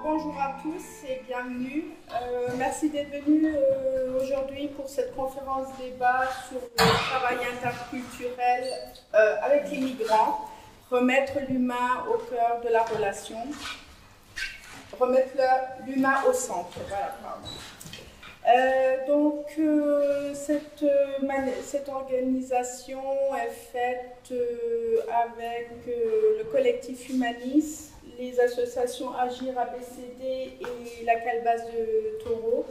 Bonjour à tous et bienvenue. Merci d'être venus aujourd'hui pour cette conférence débat sur le travail interculturel avec les migrants. Remettre l'humain au cœur de la relation. Remettre l'humain au centre. Voilà, pardon. Cette organisation est faite avec le collectif Humanis, les associations Agir ABCD et la Calebasse de Taureau,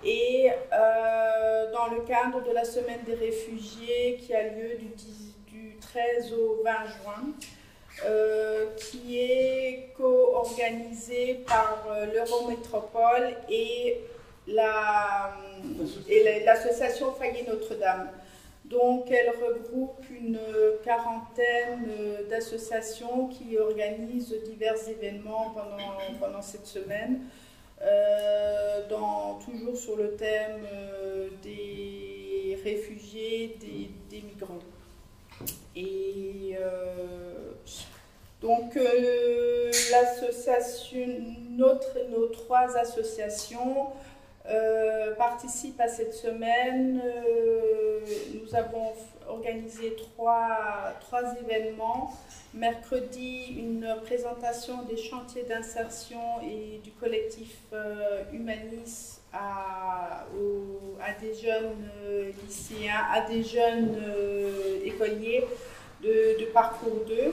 et dans le cadre de la Semaine des réfugiés qui a lieu du 13 au 20 juin, qui est co-organisée par l'Eurométropole et l'association Foyer Notre-Dame. Donc, elle regroupe une quarantaine d'associations qui organisent divers événements pendant cette semaine, toujours sur le thème des réfugiés, des migrants. Et l'association, nos trois associations participent à cette semaine. Nous avons organisé trois événements. Mercredi, une présentation des chantiers d'insertion et du collectif Humanis à des jeunes lycéens, à des jeunes écoliers de parcours 2.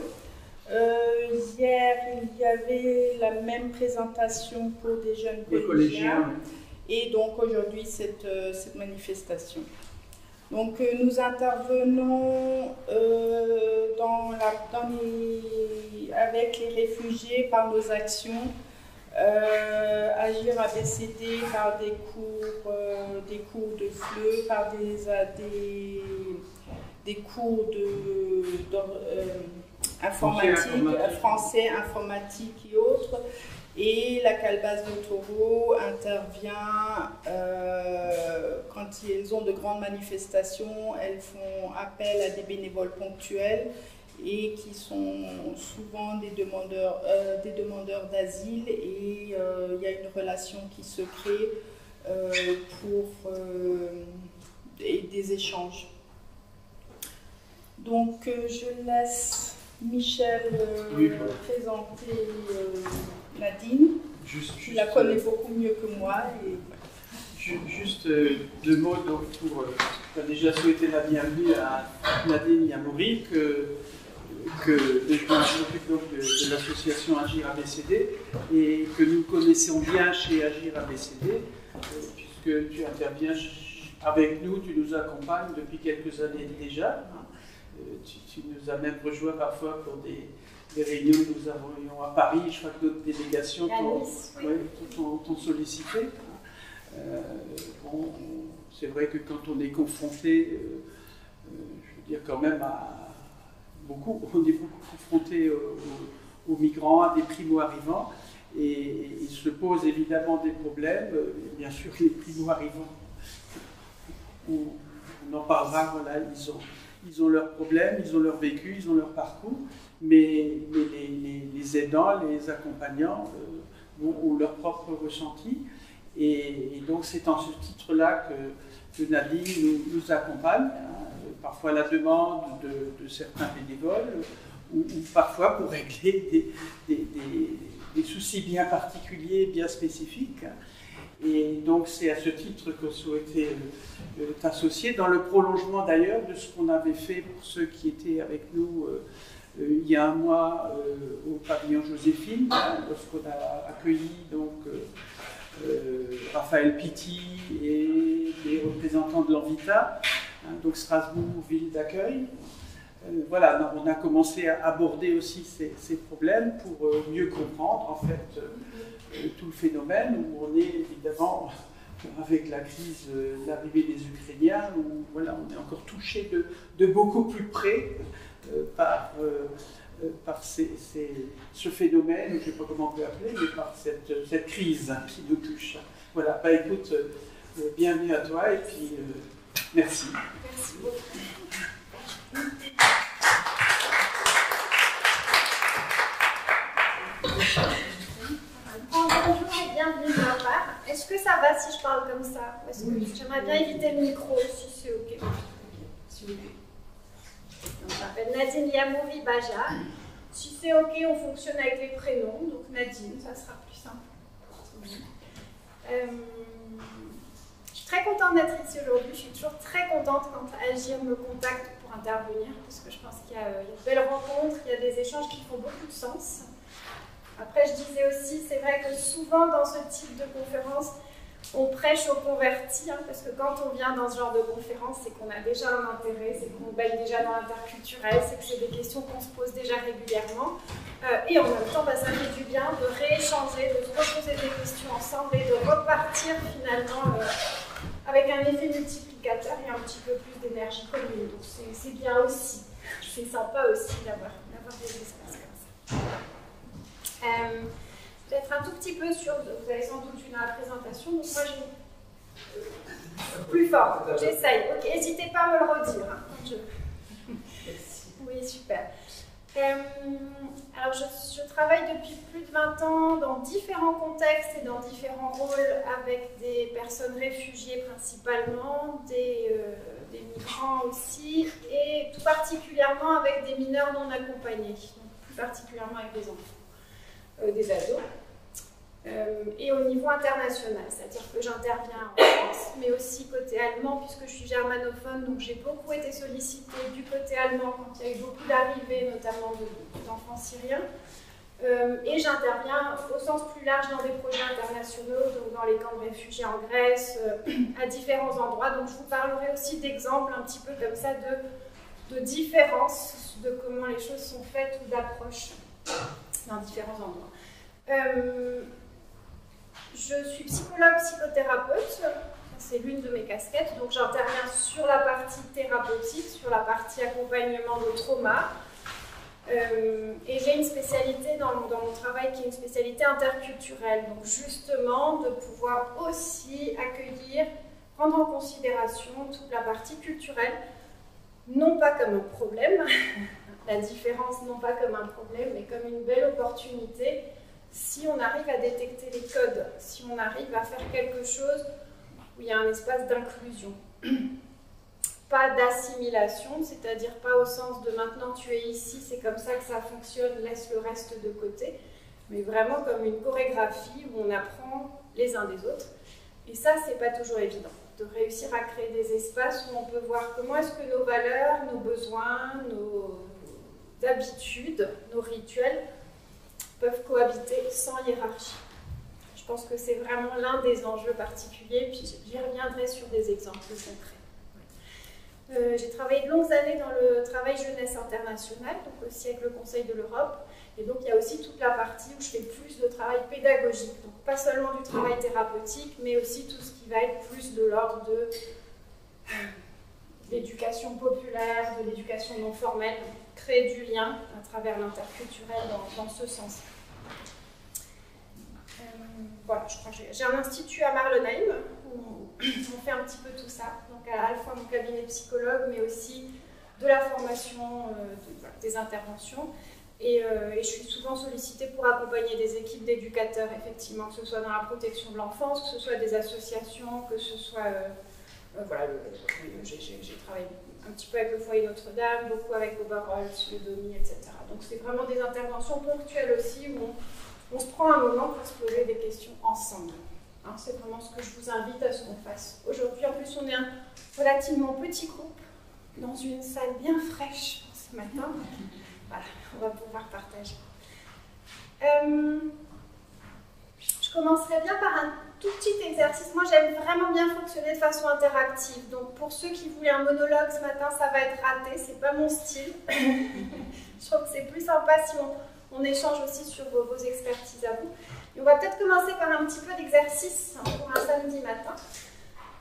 Hier, il y avait la même présentation pour des jeunes collégiens. Et donc aujourd'hui, cette manifestation. Donc nous intervenons avec les réfugiés par nos actions, Agir ABCD par des cours de FLE, par des cours français, informatique et autres. Et la Calebasse de Taureau intervient quand ils ont de grandes manifestations. Elles font appel à des bénévoles ponctuels et qui sont souvent des demandeurs d'asile. Et il y a une relation qui se crée et des échanges. Donc je laisse Michel présenter Nadine. Tu la connais beaucoup mieux que moi. Juste deux mots donc, pour déjà souhaiter la bienvenue à Nadine Yamouri, que je m'occupe donc de l'association Agir ABCD et que nous connaissons bien chez Agir ABCD, puisque tu interviens avec nous, tu nous accompagnes depuis quelques années déjà. Tu nous as même rejoints parfois pour des réunions que nous avons à Paris. Je crois que d'autres délégations t'ont sollicité. C'est vrai que quand on est confronté, je veux dire quand même on est beaucoup confronté aux migrants, à des primo-arrivants, et il se pose évidemment des problèmes. Bien sûr, les primo-arrivants, on en parlera, voilà, ils ont leurs problèmes, ils ont leur vécu, ils ont leur parcours, mais les aidants, les accompagnants ont leur propre ressenti. Et donc c'est en ce titre-là que Nadine nous accompagne, parfois à la demande de certains bénévoles, ou parfois pour régler des soucis bien particuliers, bien spécifiques. Et donc c'est à ce titre que je souhaitais t'associer, dans le prolongement d'ailleurs de ce qu'on avait fait pour ceux qui étaient avec nous il y a un mois au pavillon Joséphine, lorsqu'on a accueilli donc Raphaël Pitti et des représentants de l'Envita, donc Strasbourg, ville d'accueil. Voilà, on a commencé à aborder aussi ces problèmes pour mieux comprendre en fait tout le phénomène, où on est évidemment avec la crise, l'arrivée des Ukrainiens, où voilà, on est encore touché de beaucoup plus près par ce phénomène, je ne sais pas comment on peut appeler, mais par cette crise qui nous touche. Voilà, bah écoute, bienvenue à toi et puis merci. Merci beaucoup. Est-ce que ça va si je parle comme ça? Parce que j'aimerais bien éviter le micro, si c'est OK. S'il vous plaît. Donc, je m'appelle Nadine Yamouri Baja. Si c'est OK, on fonctionne avec les prénoms. Donc Nadine, ça sera plus simple. Je suis très contente d'être ici aujourd'hui. Je suis toujours très contente quand Agir me contacte pour intervenir, parce que je pense qu'il y a de belles rencontres, il y a des échanges qui font beaucoup de sens. Après, je disais aussi, c'est vrai que souvent dans ce type de conférence, on prêche aux convertis, hein, parce que quand on vient dans ce genre de conférence, c'est qu'on a déjà un intérêt, c'est qu'on baigne déjà dans l'interculturel, c'est que c'est des questions qu'on se pose déjà régulièrement. Et en même temps, ça fait du bien de rééchanger, de se reposer des questions ensemble et de repartir finalement avec un effet multiplicateur et un petit peu plus d'énergie commune. Donc c'est bien aussi, c'est sympa aussi d'avoir des espaces comme ça. Peut-être un tout petit peu sur, vous avez sans doute vu dans la présentation, donc moi j'ai plus fort, j'essaye. Ok, n'hésitez pas à me le redire. Hein, Oui, super. Alors je travaille depuis plus de 20 ans dans différents contextes et dans différents rôles avec des personnes réfugiées principalement, des migrants aussi, et tout particulièrement avec des mineurs non accompagnés, donc plus particulièrement avec des enfants, des ados. Et au niveau international, c'est-à-dire que j'interviens en France, mais aussi côté allemand, puisque je suis germanophone, donc j'ai beaucoup été sollicitée du côté allemand quand il y a eu beaucoup d'arrivées, notamment d'enfants syriens. Et j'interviens au sens plus large dans des projets internationaux, donc dans les camps de réfugiés en Grèce, à différents endroits. Donc je vous parlerai aussi d'exemples un petit peu comme ça de différences, de comment les choses sont faites ou d'approches dans différents endroits. Je suis psychologue, psychothérapeute, c'est l'une de mes casquettes, donc j'interviens sur la partie thérapeutique, sur la partie accompagnement de trauma, et j'ai une spécialité dans mon travail qui est une spécialité interculturelle, donc justement de pouvoir aussi accueillir, prendre en considération toute la partie culturelle, non pas comme un problème, la différence non pas comme un problème, mais comme une belle opportunité. Si on arrive à détecter les codes, si on arrive à faire quelque chose où il y a un espace d'inclusion, pas d'assimilation, c'est-à-dire pas au sens de maintenant tu es ici, c'est comme ça que ça fonctionne, laisse le reste de côté, mais vraiment comme une chorégraphie où on apprend les uns des autres. Et ça, c'est pas toujours évident, de réussir à créer des espaces où on peut voir comment est-ce que nos valeurs, nos besoins, nos habitudes, nos rituels peuvent cohabiter sans hiérarchie. Je pense que c'est vraiment l'un des enjeux particuliers, puis j'y reviendrai sur des exemples concrets. J'ai travaillé de longues années dans le travail jeunesse international, donc aussi avec le Conseil de l'Europe, et donc il y a aussi toute la partie où je fais plus de travail pédagogique, donc pas seulement du travail thérapeutique, mais aussi tout ce qui va être plus de l'ordre de l'éducation populaire, de l'éducation non formelle, créer du lien à travers l'interculturel dans ce sens. Voilà, je crois que j'ai un institut à Marlenheim où on fait un petit peu tout ça, donc à la fois mon cabinet de psychologue, mais aussi de la formation, des interventions. Et je suis souvent sollicitée pour accompagner des équipes d'éducateurs, effectivement, que ce soit dans la protection de l'enfance, que ce soit des associations, que ce soit... voilà, j'ai travaillé un petit peu avec le foyer Notre-Dame, beaucoup avec Oberholz, le DOMI, etc. Donc c'est vraiment des interventions ponctuelles aussi où on se prend un moment pour se poser des questions ensemble. Hein, c'est vraiment ce que je vous invite à ce qu'on fasse. Aujourd'hui, en plus, on est un relativement petit groupe dans une salle bien fraîche ce matin. Voilà, on va pouvoir partager. Je commencerai bien par un tout petit exercice. Moi, j'aime vraiment bien fonctionner de façon interactive. Donc, pour ceux qui voulaient un monologue ce matin, ça va être raté. C'est pas mon style. Je trouve que c'est plus sympa si on échange aussi sur vos expertises à vous. Et on va peut-être commencer par un petit peu d'exercice pour un samedi matin.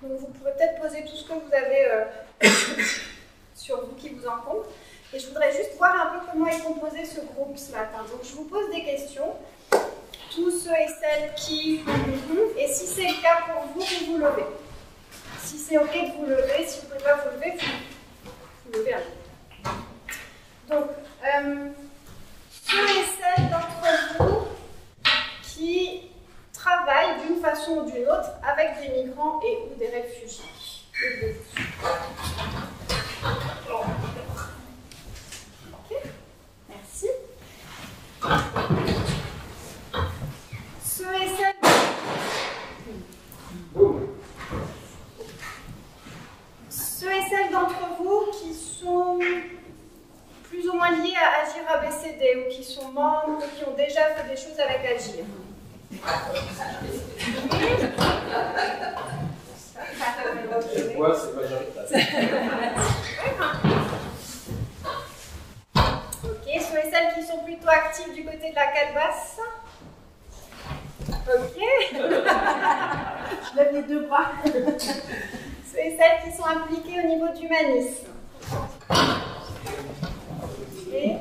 Donc, vous pouvez peut-être poser tout ce que vous avez sur vous qui vous encombre. Et je voudrais juste voir un peu comment est composé ce groupe ce matin. Donc, je vous pose des questions. Tous ceux et celles qui... Et si c'est le cas pour vous, vous vous levez. Si c'est OK de vous lever, si vous ne pouvez pas vous lever, vous levez à vous. Donc, ceux et celles d'entre vous qui travaillent d'une façon façon ou d'une autre avec des migrants et ou des réfugiés. Ok, merci. Ceux et celles d'entre vous qui sont plus ou moins liés à Agir ABCD ou qui sont membres ou qui ont déjà fait des choses avec Agir. C'est quoi, c'est majoritaire. Ok, ceux et celles qui sont plutôt actifs du côté de la calebasse. Ok. Je lève les deux bras. Ceux et celles qui sont impliqués au niveau d'humanisme. Et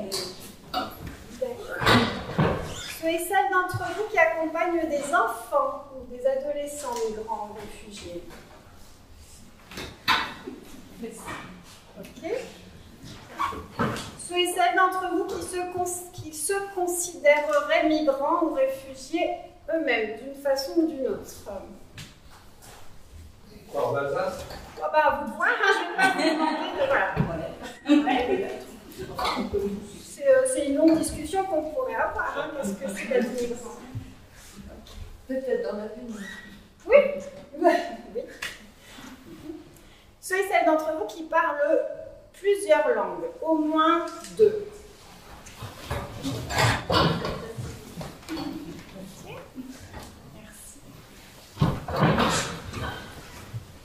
ceux et celles d'entre vous qui accompagnent des enfants ou des adolescents migrants ou réfugiés. Ok. Ceux et celles d'entre vous qui se considéreraient migrants ou réfugiés eux-mêmes, d'une façon ou d'une autre. En Alsace? Ah bah, vous voir, hein, je ne vais pas vous demander de... Voilà. C'est une longue discussion qu'on pourrait avoir, hein, parce que c'est d'être migrant. Peut-être dans l'avenir. Oui. Oui. Ceux et celles d'entre vous qui parlent plusieurs langues, au moins 2.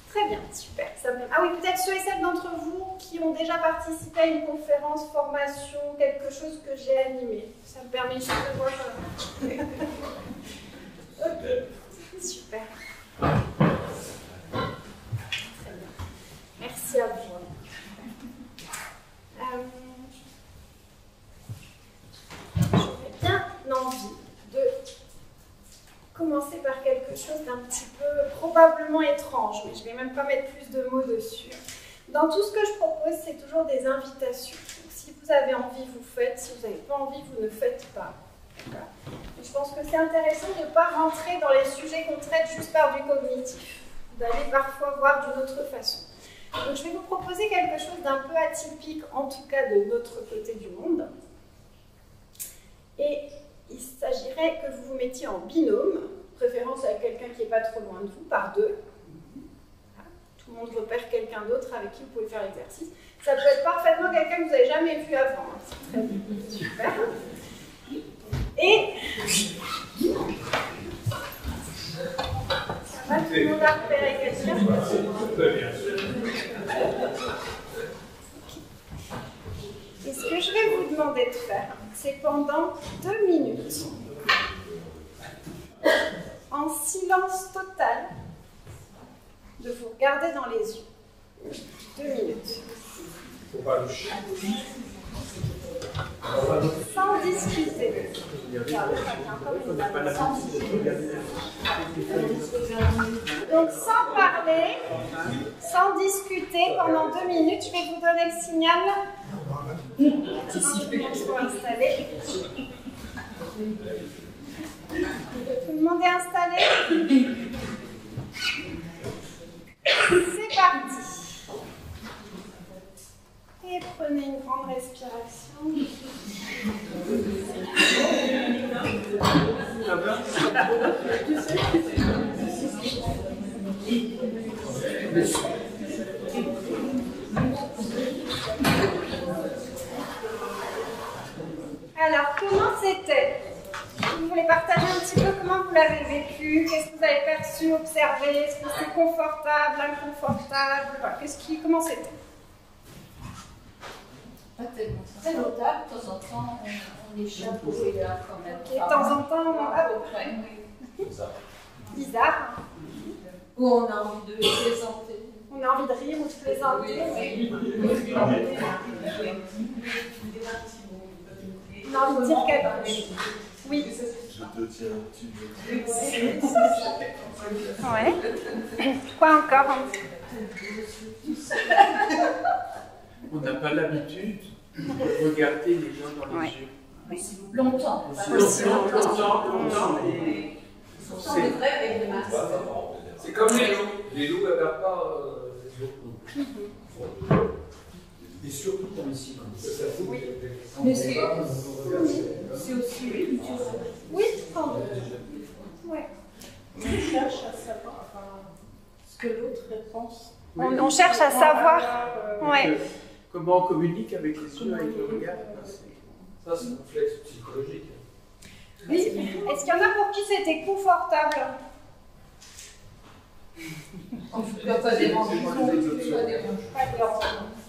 Très bien, super. Ah oui, peut-être ceux et celles d'entre vous qui ont déjà participé à une conférence, formation, quelque chose que j'ai animé. Ça me permet juste de voir. Ok, super. Très bien. Merci à vous. J'aurais bien envie de commencer par quelque chose d'un petit peu probablement étrange, mais je ne vais même pas mettre plus de mots dessus. Dans tout ce que je propose, c'est toujours des invitations. Donc, si vous avez envie, vous faites. Si vous n'avez pas envie, vous ne faites pas. Et je pense que c'est intéressant de ne pas rentrer dans les sujets qu'on traite juste par du cognitif, d'aller parfois voir d'une autre façon. Donc, je vais vous proposer quelque chose d'un peu atypique, en tout cas de notre côté du monde. Et il s'agirait que vous vous mettiez en binôme, préférence avec quelqu'un qui n'est pas trop loin de vous, par 2. Tout le monde repère quelqu'un d'autre avec qui vous pouvez faire l'exercice. Ça peut être parfaitement quelqu'un que vous n'avez jamais vu avant. C'est très bien. Super. Et ça va, tout le monde a repéré quelqu'un. Très bien. Et ce que je vais vous demander de faire, c'est pendant 2 minutes, en silence total, de vous regarder dans les yeux. 2 minutes. Faut pas loucher. Sans discuter. Donc sans parler, sans discuter, pendant 2 minutes, je vais vous donner le signal. Tout le monde soit installé. Tout le monde est installé? C'est parti. Et prenez une grande respiration. Alors, comment c'était? Vous voulez partager un petit peu comment vous l'avez vécu? Qu'est-ce que vous avez perçu, observé? Est-ce que c'est confortable, inconfortable? Voilà. Comment c'était? Pas tellement. Très notable, de temps en temps, on échappe au regard quand même. Okay, de temps en temps, à peu près, oui. Bizarre. Ou on a envie de plaisanter. On a envie de rire ou de plaisanter. Oui. On a envie de dire quelque chose. Oui. Je te tiens, tu veux. Ouais. Quoi encore? On n'a pas l'habitude de regarder les gens dans les yeux. Longtemps. Longtemps. Pourtant, les vrais avec les masques. Les loups n'abattent pas les autres non plus. Et surtout dans les silences. Oui. Mais c'est aussi une culture. Oui, pardon. Ouais. On cherche à savoir ce que l'autre pense. On cherche à savoir. Ouais. Comment on communique avec les yeux, avec le regard. Ça, c'est un réflexe psychologique. Oui. Est-ce qu'il y en a pour qui c'était confortable? En tout cas, pas dérangeant.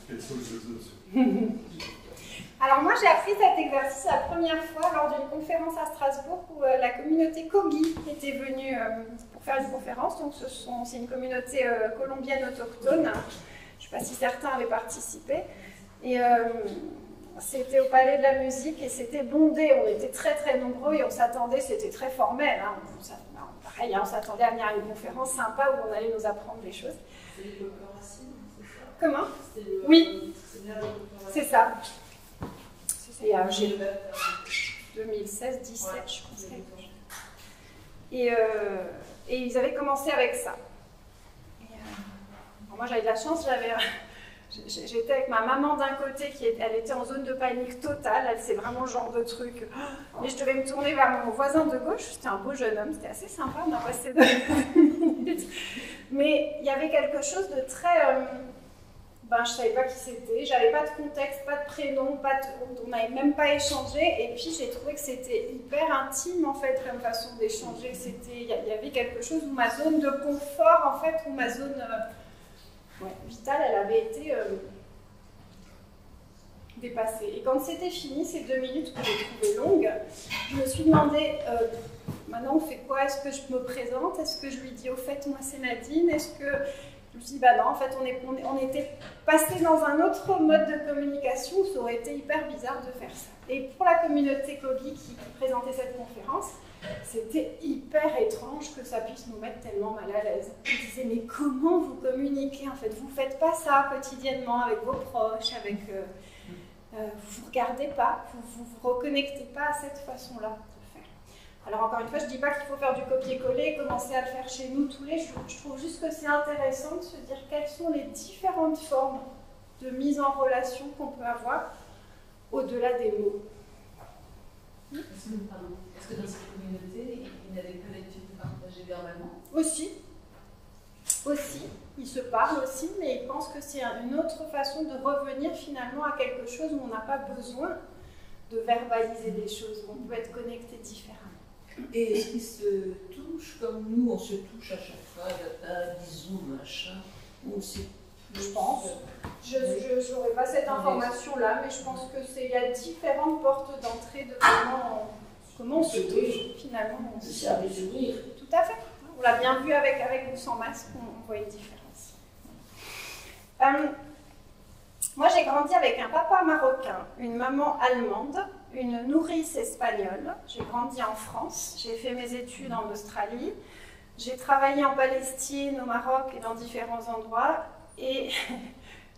Quelles sont les options? Alors moi j'ai appris cet exercice la première fois lors d'une conférence à Strasbourg où la communauté Kogi était venue pour faire une conférence. Donc c'est une communauté colombienne autochtone. Je ne sais pas si certains avaient participé. Et c'était au Palais de la Musique et c'était bondé. On était très très nombreux et on s'attendait, c'était très formel. Hein. Pareil, on s'attendait à venir à une conférence sympa où on allait nous apprendre des choses. C'est les coopérations, c'est ça? Comment? Oui, c'est ça. C'est il y a 2016-17, je pense. Et ils avaient commencé avec ça. Moi j'avais de la chance, j'étais avec ma maman d'un côté, elle était en zone de panique totale, elle c'est vraiment le genre de truc. Mais je devais me tourner vers mon voisin de gauche, c'était un beau jeune homme, c'était assez sympa, on a passé 2 minutes. Mais il y avait quelque chose de très... je ne savais pas qui c'était, j'avais pas de contexte, pas de prénom, on n'avait même pas échangé, et puis j'ai trouvé que c'était hyper intime en fait comme façon d'échanger. Il y avait quelque chose où ma zone de confort, en fait, où ma zone vitale, elle avait été dépassée. Et quand c'était fini, ces 2 minutes que j'ai trouvées longues, je me suis demandé, maintenant on fait quoi? Est-ce que je me présente? Est-ce que je lui dis au fait, moi c'est Nadine? Est-ce que... Je me suis dit, bah non, en fait, on était passé dans un autre mode de communication où ça aurait été hyper bizarre de faire ça. Et pour la communauté Kogi qui présentait cette conférence, c'était hyper étrange que ça puisse nous mettre tellement mal à l'aise. Ils disaient, mais comment vous communiquez en fait? Vous ne faites pas ça quotidiennement avec vos proches, avec... vous ne regardez pas, vous ne vous reconnectez pas à cette façon-là de faire. Alors encore une fois, je ne dis pas qu'il faut faire du copier-coller et commencer à le faire chez nous tous les jours. Je trouve juste que c'est intéressant de se dire quelles sont les différentes formes de mise en relation qu'on peut avoir au-delà des mots. Est-ce que dans cette communauté, il n'y avait pas l'étude partagée verbalement? Aussi, ils se parlent aussi, mais ils pensent que c'est une autre façon de revenir finalement à quelque chose où on n'a pas besoin de verbaliser des choses, où on peut être connecté différemment. Et est-ce qu'ils se touchent comme nous, on se touche à chaque fois, bisous, machin, ou c'est... Je pense. Je n'aurais pas cette information-là, mais je pense qu'il y a différentes portes d'entrée de comment on se touche, finalement. C'est à résoudre. Tout à fait. On l'a bien vu avec ou sans masque, on voit une différence. Moi, j'ai grandi avec un papa marocain, une maman allemande, une nourrice espagnole. J'ai grandi en France, j'ai fait mes études en Australie, j'ai travaillé en Palestine, au Maroc et dans différents endroits. Et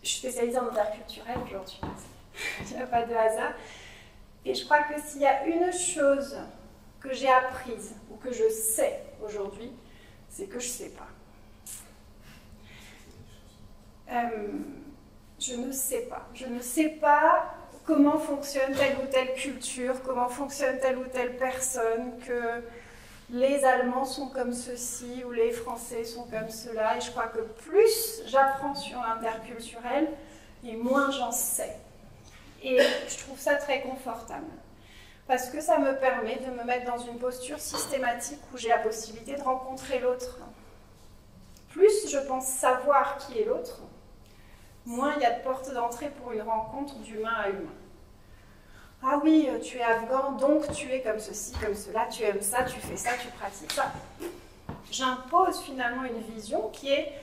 je suis spécialisée en interculturel aujourd'hui, il n'y a pas de hasard. Et je crois que s'il y a une chose que j'ai apprise ou que je sais aujourd'hui, c'est que je ne sais pas. Je ne sais pas. Je ne sais pas comment fonctionne telle ou telle culture, comment fonctionne telle ou telle personne, que les Allemands sont comme ceci ou les Français sont comme cela. Et je crois que plus j'apprends sur l'interculturel, et moins j'en sais. Et je trouve ça très confortable. Parce que ça me permet de me mettre dans une posture systématique où j'ai la possibilité de rencontrer l'autre. Plus je pense savoir qui est l'autre, moins il y a de portes d'entrée pour une rencontre d'humain à humain. Ah oui, tu es afghan, donc tu es comme ceci, comme cela, tu aimes ça, tu fais ça, tu pratiques ça. J'impose finalement une vision qui est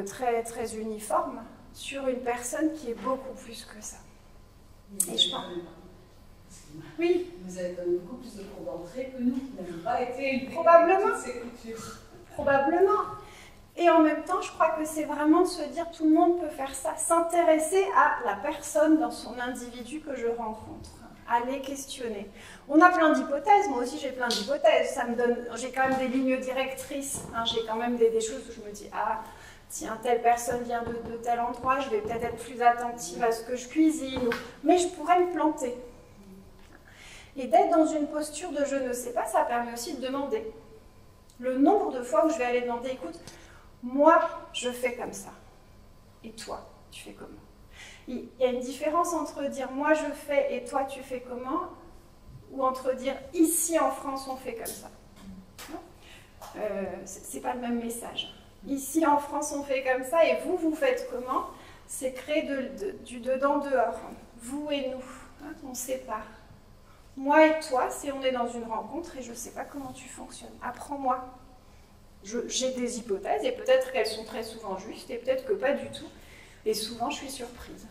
très, très uniforme sur une personne qui est beaucoup plus que ça. Et je pense... Oui. Vous avez quand même beaucoup plus de portes d'entrée que nous, qui n'avons pas été probablement. Ces cultures. Probablement. Et en même temps, je crois que c'est vraiment de se dire tout le monde peut faire ça, s'intéresser à la personne dans son individu que je rencontre, à les questionner. On a plein d'hypothèses, moi aussi j'ai plein d'hypothèses, ça me donne, j'ai quand même des lignes directrices, hein, j'ai quand même des choses où je me dis, ah, tiens, telle personne vient de tel endroit, je vais peut-être être plus attentive à ce que je cuisine, mais je pourrais me planter. Et d'être dans une posture de je ne sais pas, ça permet aussi de demander. Le nombre de fois où je vais aller demander, écoute, moi, je fais comme ça. Et toi, tu fais comment? Il y a une différence entre dire moi, je fais et toi, tu fais comment, ou entre dire ici en France, on fait comme ça. C'est pas le même message. Ici en France, on fait comme ça, et vous, vous faites comment? C'est créer du dedans-dehors. Vous et nous, hein, on sépare. Moi et toi, c'est on est dans une rencontre et je ne sais pas comment tu fonctionnes. Apprends-moi. J'ai des hypothèses et peut-être qu'elles sont très souvent justes et peut-être que pas du tout. Et souvent, je suis surprise.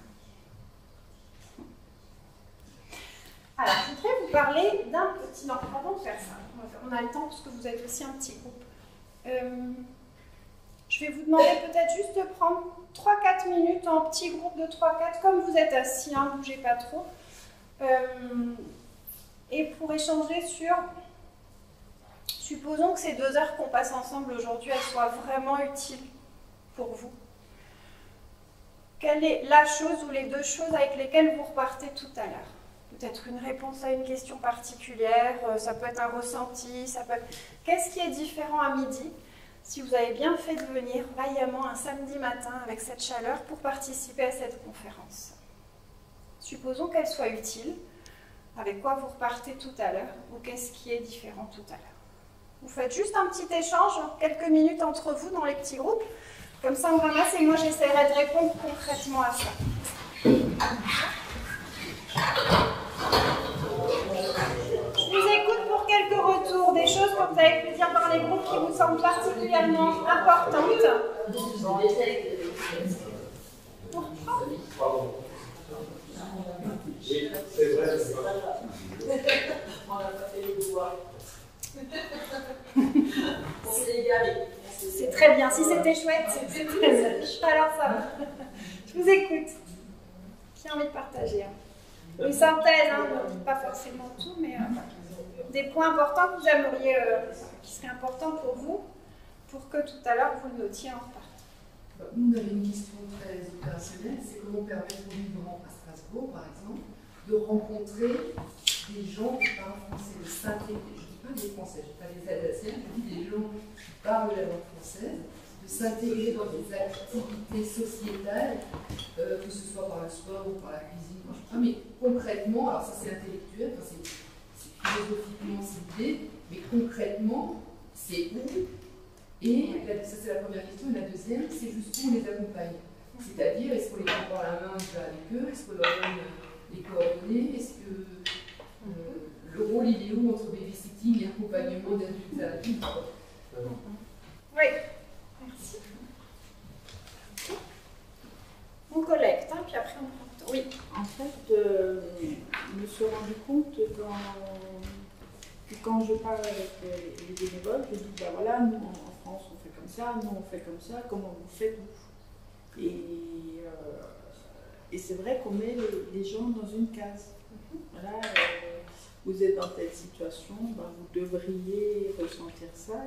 Alors, je voudrais vous parler d'un petit... Non, avant de faire ça, on a le temps parce que vous êtes aussi un petit groupe. Je vais vous demander peut-être juste de prendre 3-4 minutes en petit groupe de 3-4, comme vous êtes assis, hein, bougez pas trop. Et pour échanger sur, supposons que ces 2 heures qu'on passe ensemble aujourd'hui, elles soient vraiment utiles pour vous. Quelle est la chose ou les 2 choses avec lesquelles vous repartez tout à l'heure? Peut-être une réponse à une question particulière, ça peut être un ressenti, ça peut être... Qu'est-ce qui est différent à midi si vous avez bien fait de venir vaillamment un samedi matin avec cette chaleur pour participer à cette conférence? Supposons qu'elle soit utile. Avec quoi vous repartez tout à l'heure, ou qu'est-ce qui est différent tout à l'heure? Vous faites juste un petit échange, quelques minutes entre vous dans les petits groupes, comme ça on ramasse et moi j'essaierai de répondre concrètement à ça. Je vous écoute pour quelques retours, des choses que vous avez pu dire dans les groupes qui vous semblent particulièrement importantes. Oui, c'est vrai. On n'a pas fait les devoirs. On s'est égaré. C'est très bien. Si c'était chouette, c'est très bien. Alors ça va. Je vous écoute. Qui a envie de partager? Une synthèse, hein, pas forcément tout, mais des points importants que vous aimeriez, qui seraient importants pour vous, pour que tout à l'heure vous le notiez en repartant. Nous, on avait une question très opérationnelle, c'est comment permettre aux migrants à Strasbourg, par exemple, de rencontrer des gens qui parlent français, de s'intégrer. Je ne dis pas des Français, je ne dis pas des Alsaciens, je dis des gens qui parlent la langue française, de s'intégrer dans des activités sociétales, que ce soit par le sport ou par la cuisine, je sais pas, mais concrètement, alors ça c'est intellectuel, enfin, c'est philosophiquement c'est l'idée, mais concrètement, c'est où? Et ça c'est la première question, et la deuxième, c'est jusqu'où on les accompagne. C'est-à-dire, est-ce qu'on les prend par la main, on va avec eux, est-ce qu'on leur donne les coordonnées, est-ce que le rôle il est où entre babysitting et accompagnement d'adultes à adultes? Oui, merci. On collecte, hein, puis après on prend. Oui. En fait, je me suis rendu compte quand je parle avec les bénévoles, je dis, ben voilà, nous en France on fait comme ça, nous on fait comme ça, comment vous faites vous? Et c'est vrai qu'on met les gens dans une case. Voilà, vous êtes dans telle situation, ben vous devriez ressentir ça.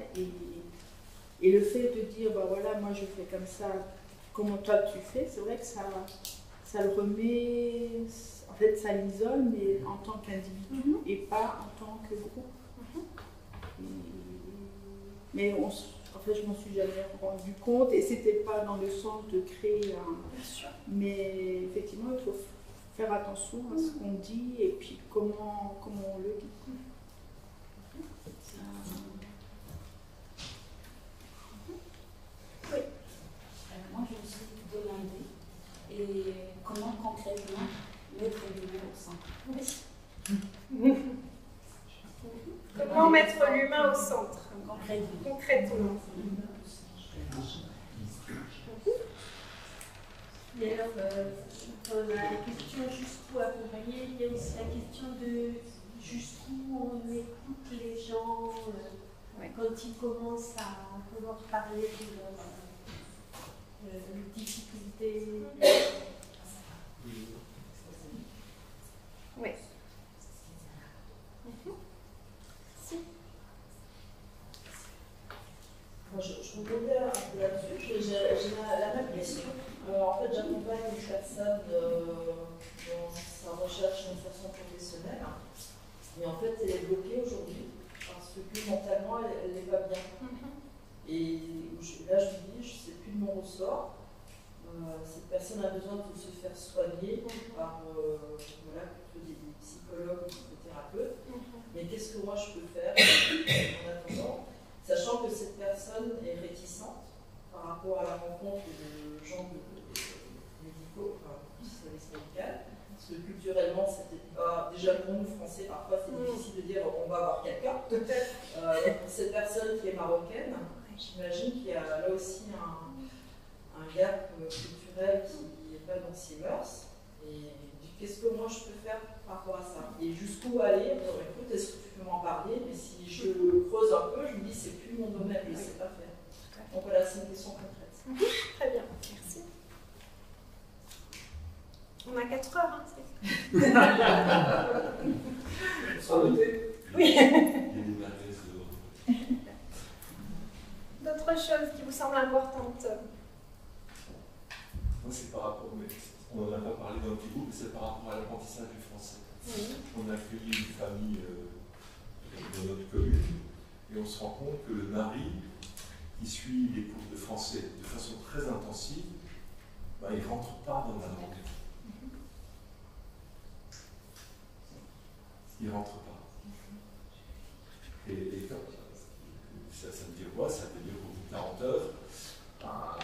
Et le fait de dire, ben voilà, moi je fais comme ça, comment toi tu fais, c'est vrai que ça le remet, en fait ça l'isole, mais en tant qu'individu et pas en tant que groupe. Mais en fait, je m'en suis jamais rendu compte et c'était pas dans le sens de créer un. Mais effectivement, il faut faire attention à ce qu'on dit et puis comment on le dit. Oui. Moi, je me suis demandé et comment concrètement mettre l'humain au centre. Oui. Comment mettre l'humain au centre? Concrètement. Et alors, la question jusqu'où accompagner, il y a aussi la question de jusqu'où on écoute les gens quand ils commencent à vouloir parler de leurs difficultés. Oui. je rebondis un peu là-dessus. J'ai la même question. En fait, j'accompagne une personne dans sa recherche d'insertion professionnelle. Mais en fait, elle est bloquée aujourd'hui parce que mentalement, elle n'est pas bien. Et là, je lui dis, je ne sais plus de mon ressort. Cette personne a besoin de se faire soigner par voilà, des psychologues, des thérapeutes. Mais qu'est-ce que moi je peux faire en attendant, sachant que cette personne est réticente par rapport à la rencontre de gens médicaux, du service médical, parce que culturellement, c'était pas. Déjà pour nous, Français, parfois c'est difficile de dire on va avoir quelqu'un. Donc pour cette personne qui est marocaine, j'imagine qu'il y a là aussi un gap culturel qui n'est pas dans ses mœurs. Et qu'est-ce que moi je peux faire par rapport à ça? Et jusqu'où aller? Écoute, est-ce que tu peux m'en parler? Mais si je creuse un peu, je me dis c'est plus mon domaine, je ne sais pas faire. Donc voilà, c'est une question concrète. Très bien, merci. On a 4 heures, hein, c'est... Sans noter? Oui. D'autres choses qui vous semblent importantes? Moi, c'est par rapport, mais on n'en a pas parlé dans le petit groupe, mais c'est par rapport à l'apprentissage du français. On a accueilli une famille dans notre commune et on se rend compte que le mari, qui suit les cours de français de façon très intensive, ben, il ne rentre pas dans la langue. Il ne rentre pas. Et comme ça veut dire quoi? Ça veut dire qu'au bout de 40 heures, ben,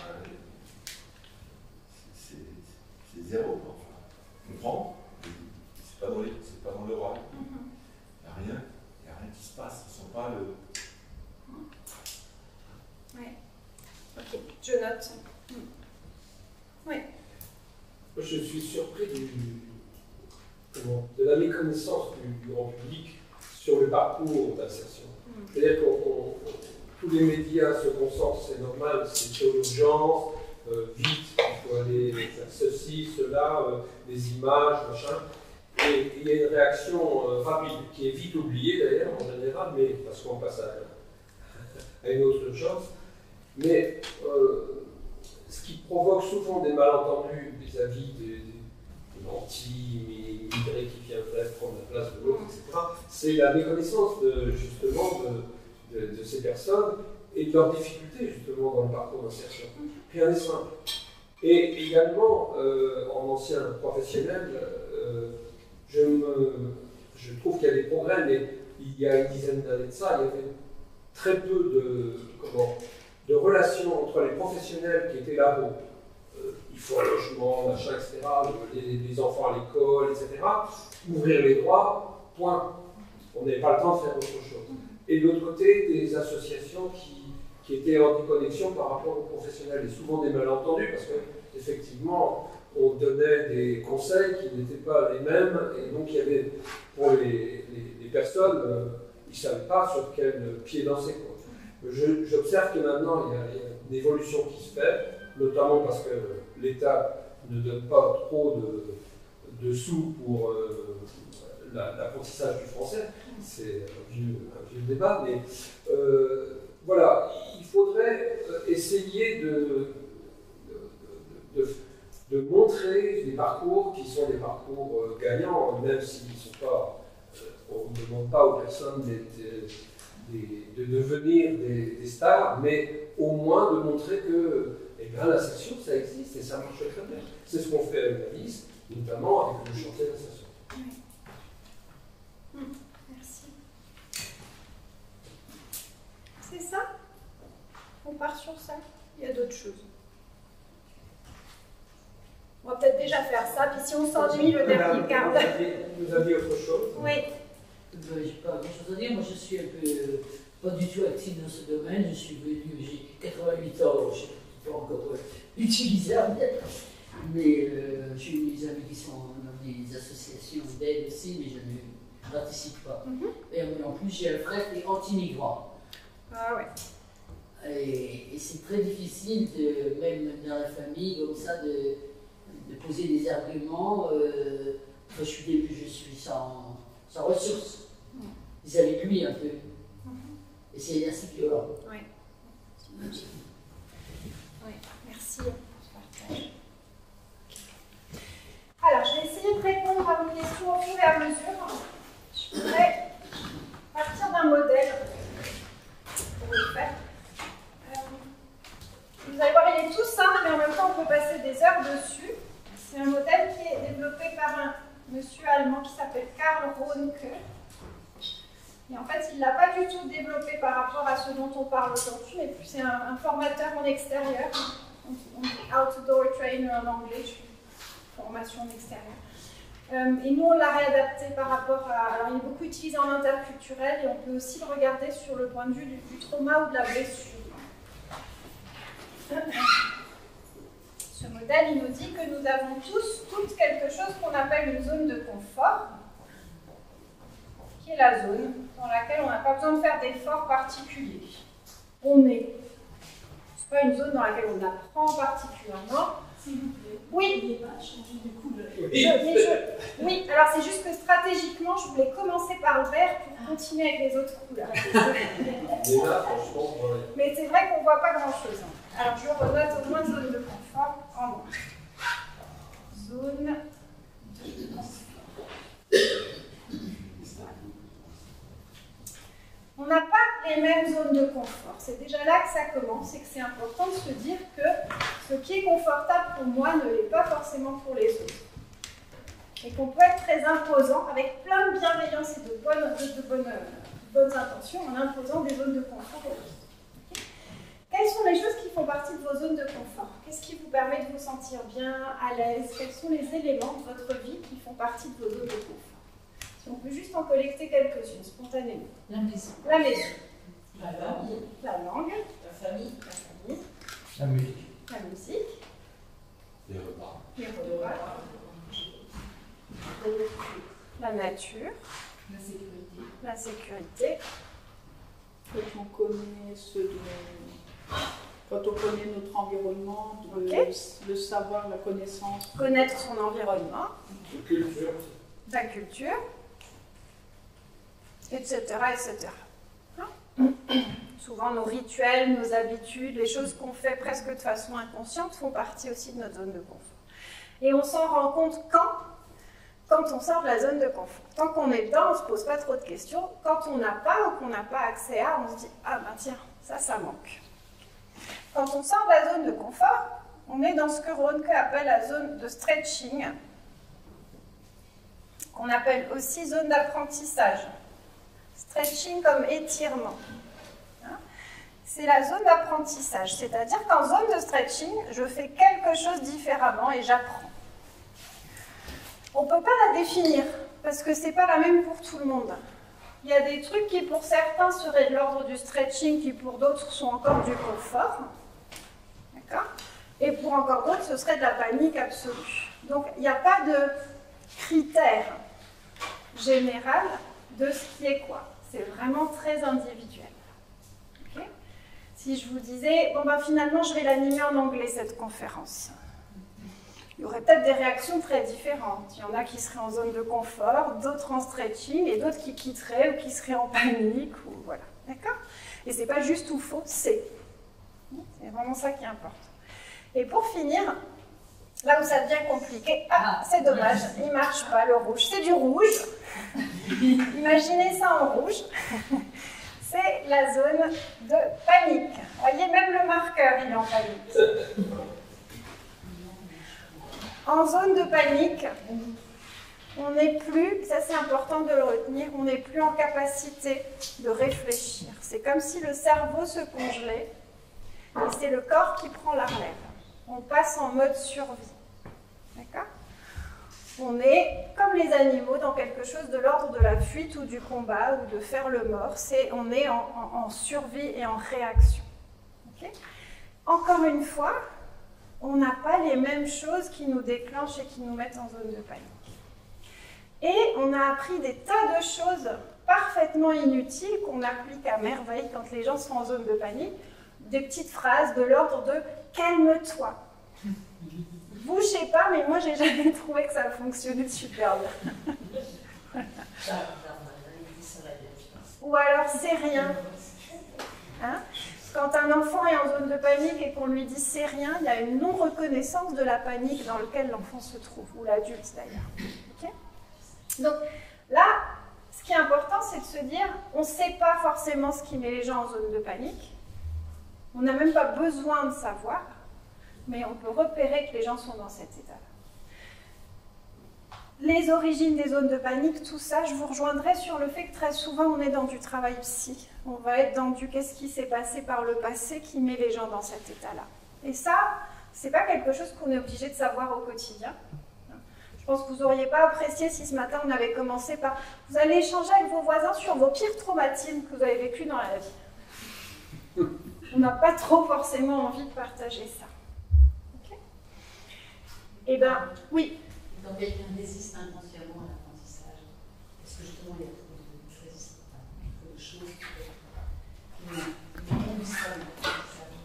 c'est zéro. Enfin, on comprend, c'est pas dans l'oral. Il n'y a rien qui se passe. Ils ne sont pas le. Oui. Ok, je note. Oui. Moi, je suis surpris de la méconnaissance du grand public sur le parcours d'insertion. C'est-à-dire que tous les médias se concentrent, c'est normal, c'est sur l'urgence, vite, il faut aller faire ceci, cela, des images, machin. Et il y a une réaction rapide, qui est vite oubliée d'ailleurs en général, mais parce qu'on passe à une autre chose. Mais ce qui provoque souvent des malentendus vis-à-vis des anti-immigrés qui viendraient prendre la place de l'autre, etc., c'est la méconnaissance justement de ces personnes et de leurs difficultés justement dans le parcours d'insertion. Rien n'est simple. Et également, en ancien professionnel, je trouve qu'il y a des progrès, mais il y a une dizaine d'années de ça, il y avait très peu de relations entre les professionnels qui étaient là pour il faut un logement, machin, etc., les enfants à l'école, etc., ouvrir les droits, point. On n'avait pas le temps de faire autre chose. Et de l'autre côté, des associations qui étaient en déconnexion par rapport aux professionnels, et souvent des malentendus, parce qu'effectivement, on donnait des conseils qui n'étaient pas les mêmes, et donc il y avait, pour les personnes, ils ne savaient pas sur quel pied danser. J'observe que maintenant, il y a une évolution qui se fait, notamment parce que l'État ne donne pas trop de sous pour l'apprentissage du français. C'est un vieux débat, mais voilà, il faudrait essayer de montrer des parcours qui sont des parcours gagnants, même s'ils ne sont pas. On ne demande pas aux personnes de devenir des stars, mais au moins de montrer que l'insertion, ça existe et ça marche très bien. C'est ce qu'on fait avec la liste, notamment avec le chantier d'insertion. Merci. C'est ça? On part sur ça? Il y a d'autres choses. On va peut-être déjà faire ça, puis si on s'ennuie, le dernier quart d'heure. Vous aviez autre chose? Oui. Je n'ai pas grand-chose à dire. Moi, je suis un peu pas du tout active dans ce domaine. Je suis venu, j'ai 88 ans, je ne suis pas encore utilisable. Mais j'ai des amis qui sont dans des associations d'aide aussi, mais je ne participe pas. Et en plus, j'ai un frère qui est anti-migrant. Ah ouais. Et c'est très difficile, même dans la famille, comme ça, de poser des arguments. Je suis sans ressources. Ils avaient lui un peu. Et c'est assez violent. Ouais. on peut passer des heures dessus. C'est un modèle qui est développé par un monsieur allemand qui s'appelle Karl Rohnke. Et en fait, il ne l'a pas du tout développé par rapport à ce dont on parle aujourd'hui, mais c'est un formateur en extérieur. On dit outdoor trainer en anglais, formation en extérieur. Et nous, on l'a réadapté par rapport à... Alors, il est beaucoup utilisé en interculturel et on peut aussi le regarder sur le point de vue du trauma ou de la blessure. Ce modèle, il nous dit que nous avons toutes quelque chose qu'on appelle une zone de confort, qui est la zone dans laquelle on n'a pas besoin de faire d'efforts particuliers. On est. C'est pas une zone dans laquelle on apprend particulièrement. S'il vous plaît. Oui. N'oubliez pas de changer de couleur. Oui, alors c'est juste que stratégiquement, je voulais commencer par le vert pour continuer avec les autres couleurs. Mais c'est vrai qu'on ne voit pas grand-chose. Alors je renote au moins zone de confort en noir. Zone de confort. On n'a pas les mêmes zones de confort. C'est déjà là que ça commence et que c'est important de se dire que ce qui est confortable pour moi ne l'est pas forcément pour les autres. Et qu'on peut être très imposant avec plein de bienveillance et de bonnes intentions en imposant des zones de confort aux autres. Okay. Quelles sont les choses qui font partie de vos zones de confort? Qu'est-ce qui vous permet de vous sentir bien, à l'aise? Quels sont les éléments de votre vie qui font partie de vos zones de confort? Si on peut juste en collecter quelques-unes, spontanément. La maison. La maison. La langue. La langue. La famille. La famille. La musique. La musique. Les repas. Les repas. La nature. La sécurité. La sécurité. Quand on connaît quand on connaît notre environnement, le savoir, la connaissance. Connaître son environnement. La culture. La culture. Etc. etc. Souvent, nos rituels, nos habitudes, les choses qu'on fait presque de façon inconsciente font partie aussi de notre zone de confort. Et on s'en rend compte quand on sort de la zone de confort. Tant qu'on est dedans, on ne se pose pas trop de questions. Quand on n'a pas ou qu'on n'a pas accès à, on se dit « Ah ben tiens, ça manque ». Quand on sort de la zone de confort, on est dans ce que Rohnke appelle la zone de stretching, qu'on appelle aussi zone d'apprentissage. Stretching comme étirement. C'est la zone d'apprentissage, c'est-à-dire qu'en zone de stretching, je fais quelque chose différemment et j'apprends. On ne peut pas la définir, parce que ce n'est pas la même pour tout le monde. Il y a des trucs qui pour certains seraient de l'ordre du stretching, qui pour d'autres sont encore du confort. D'accord ? Et pour encore d'autres, ce serait de la panique absolue. Donc il n'y a pas de critère général de ce qui est quoi. C'est vraiment très individuel. Okay ? Si je vous disais, bon ben finalement je vais l'animer en anglais cette conférence, il y aurait peut-être des réactions très différentes. Il y en a qui seraient en zone de confort, d'autres en stretching, et d'autres qui quitteraient ou qui seraient en panique, ou voilà. D'accord ? Et c'est pas juste ou faux, c'est vraiment ça qui importe. Et pour finir, là où ça devient compliqué, c'est dommage, il ne marche pas le rouge. C'est du rouge. Imaginez ça en rouge. C'est la zone de panique. Vous voyez, même le marqueur, il est en panique. En zone de panique, on n'est plus, ça c'est important de le retenir, on n'est plus en capacité de réfléchir. C'est comme si le cerveau se congelait et c'est le corps qui prend la relève. On passe en mode survie. D'accord ? On est, comme les animaux, dans quelque chose de l'ordre de la fuite ou du combat ou de faire le mort. On est en survie et en réaction. Okay ? Encore une fois, on n'a pas les mêmes choses qui nous déclenchent et qui nous mettent en zone de panique. Et on a appris des tas de choses parfaitement inutiles qu'on applique à merveille quand les gens sont en zone de panique. Des petites phrases de l'ordre de « calme-toi ». Vous, je sais pas, mais moi, j'ai jamais trouvé que ça fonctionnait super bien. Ou alors, c'est rien. Hein? Quand un enfant est en zone de panique et qu'on lui dit c'est rien, il y a une non-reconnaissance de la panique dans laquelle l'enfant se trouve, ou l'adulte d'ailleurs. Okay? Donc là, ce qui est important, c'est de se dire, on ne sait pas forcément ce qui met les gens en zone de panique, on n'a même pas besoin de savoir, mais on peut repérer que les gens sont dans cet état-là. Les origines des zones de panique, tout ça, je vous rejoindrai sur le fait que très souvent on est dans du travail psy. On va être dans du qu'est-ce qui s'est passé par le passé qui met les gens dans cet état-là. Et ça, c'est pas quelque chose qu'on est obligé de savoir au quotidien. Je pense que vous n'auriez pas apprécié si ce matin on avait commencé par vous allez échanger avec vos voisins sur vos pires traumatismes que vous avez vécus dans la vie. On n'a pas trop forcément envie de partager ça. Okay. Eh bien, oui. Quand quelqu'un résiste inconsciemment à l'apprentissage, est-ce que justement il y a trop de résistance, trop de choses qui ne conduisent pas à l'apprentissage?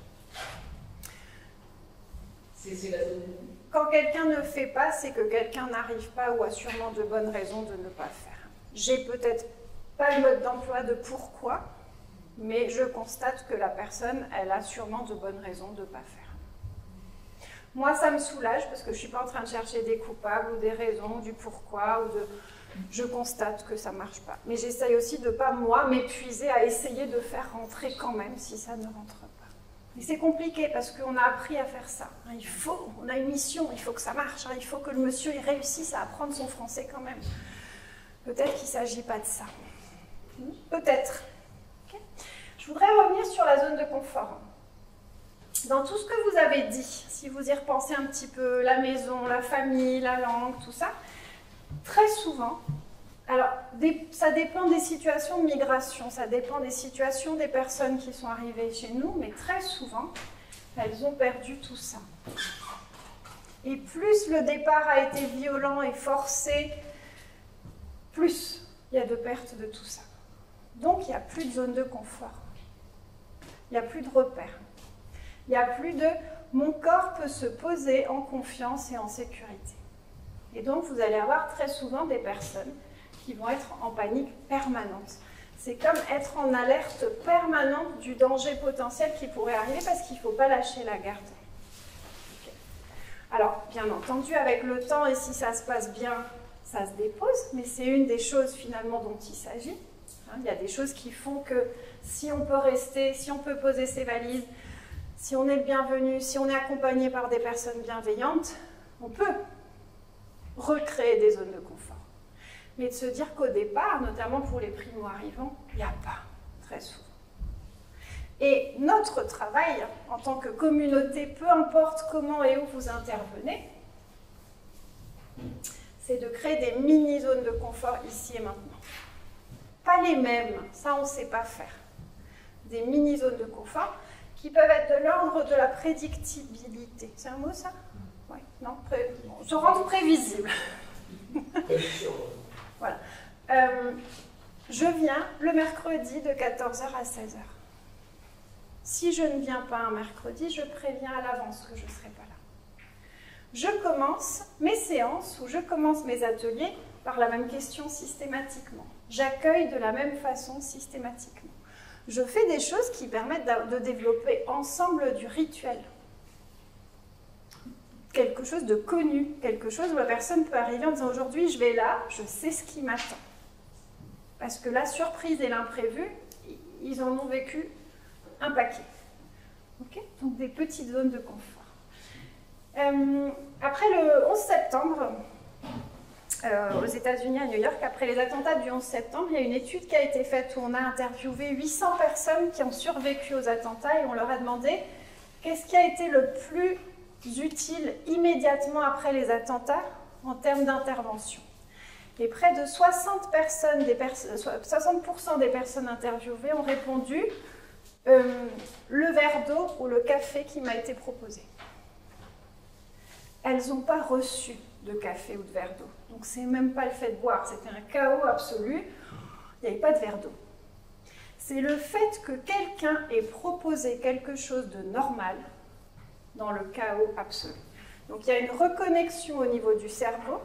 C'est la zone. Quand quelqu'un ne fait pas, c'est que quelqu'un n'arrive pas ou a sûrement de bonnes raisons de ne pas faire. J'ai peut-être pas le mode d'emploi de pourquoi, mais je constate que la personne, elle a sûrement de bonnes raisons de ne pas faire. Moi, ça me soulage parce que je ne suis pas en train de chercher des coupables ou des raisons, du pourquoi, ou de... Je constate que ça ne marche pas. Mais j'essaye aussi de ne pas, moi, m'épuiser à essayer de faire rentrer quand même si ça ne rentre pas. Et c'est compliqué parce qu'on a appris à faire ça. On a une mission, il faut que ça marche. Il faut que le monsieur il réussisse à apprendre son français quand même. Peut-être qu'il ne s'agit pas de ça. Peut-être. Okay. Je voudrais revenir sur la zone de confort. Dans tout ce que vous avez dit, si vous y repensez un petit peu, la maison, la famille, la langue, tout ça, très souvent, alors ça dépend des situations de migration, ça dépend des situations des personnes qui sont arrivées chez nous, mais très souvent, elles ont perdu tout ça. Et plus le départ a été violent et forcé, plus il y a de pertes de tout ça. Donc il n'y a plus de zone de confort, il n'y a plus de repères. Il n'y a plus de « mon corps peut se poser en confiance et en sécurité ». Et donc, vous allez avoir très souvent des personnes qui vont être en panique permanente. C'est comme être en alerte permanente du danger potentiel qui pourrait arriver parce qu'il ne faut pas lâcher la garde. Okay. Alors, bien entendu, avec le temps et si ça se passe bien, ça se dépose, mais c'est une des choses finalement dont il s'agit. Il y a des choses qui font que si on peut rester, si on peut poser ses valises, si on est le bienvenu, si on est accompagné par des personnes bienveillantes, on peut recréer des zones de confort. Mais de se dire qu'au départ, notamment pour les primo-arrivants, il n'y a pas, très souvent. Et notre travail, en tant que communauté, peu importe comment et où vous intervenez, c'est de créer des mini-zones de confort ici et maintenant. Pas les mêmes, ça on ne sait pas faire. Des mini-zones de confort qui peuvent être de l'ordre de la prédictibilité. C'est un mot, ça? Oui, non, se rendre prévisible. Voilà. Je viens le mercredi de 14h à 16h. Si je ne viens pas un mercredi, je préviens à l'avance que je ne serai pas là. Je commence mes séances ou je commence mes ateliers par la même question systématiquement. J'accueille de la même façon systématiquement. Je fais des choses qui permettent de développer ensemble du rituel. Quelque chose de connu, quelque chose où la personne peut arriver en disant aujourd'hui je vais là, je sais ce qui m'attend. Parce que la surprise et l'imprévu, ils en ont vécu un paquet. Okay, donc des petites zones de confort. Après le 11 septembre, aux États-Unis, à New York, après les attentats du 11 septembre, il y a une étude qui a été faite où on a interviewé 800 personnes qui ont survécu aux attentats et on leur a demandé qu'est-ce qui a été le plus utile immédiatement après les attentats en termes d'intervention. Et près de 60% des personnes interviewées ont répondu le verre d'eau ou le café qui m'a été proposé. Elles n'ont pas reçu de café ou de verre d'eau. Donc c'est même pas le fait de boire, c'était un chaos absolu, il n'y avait pas de verre d'eau. C'est le fait que quelqu'un ait proposé quelque chose de normal dans le chaos absolu. Donc il y a une reconnexion au niveau du cerveau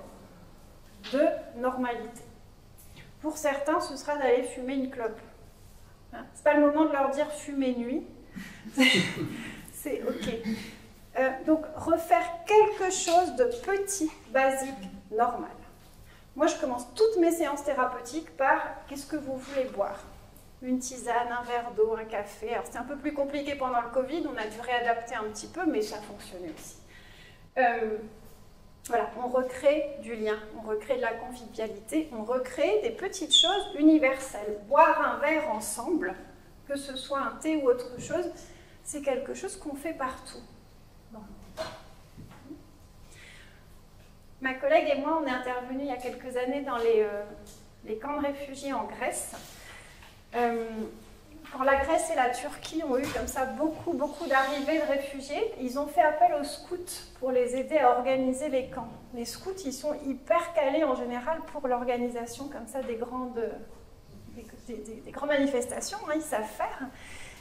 de normalité. Pour certains, ce sera d'aller fumer une clope. Hein, c'est pas le moment de leur dire fumer nuit. C'est ok. Donc refaire quelque chose de petit, basique, normal. Moi, je commence toutes mes séances thérapeutiques par qu'est-ce que vous voulez boire? une tisane, un verre d'eau, un café. Alors c'était un peu plus compliqué pendant le Covid, on a dû réadapter un petit peu, mais ça fonctionnait aussi. Voilà, on recrée du lien, on recrée de la convivialité, on recrée des petites choses universelles. Boire un verre ensemble, que ce soit un thé ou autre chose, c'est quelque chose qu'on fait partout. Bon. Ma collègue et moi, on est intervenus il y a quelques années dans les camps de réfugiés en Grèce. Quand la Grèce et la Turquie ont eu comme ça beaucoup d'arrivées de réfugiés, ils ont fait appel aux scouts pour les aider à organiser les camps. Les scouts, ils sont hyper calés en général pour l'organisation comme ça des grandes manifestations, hein, ils savent faire.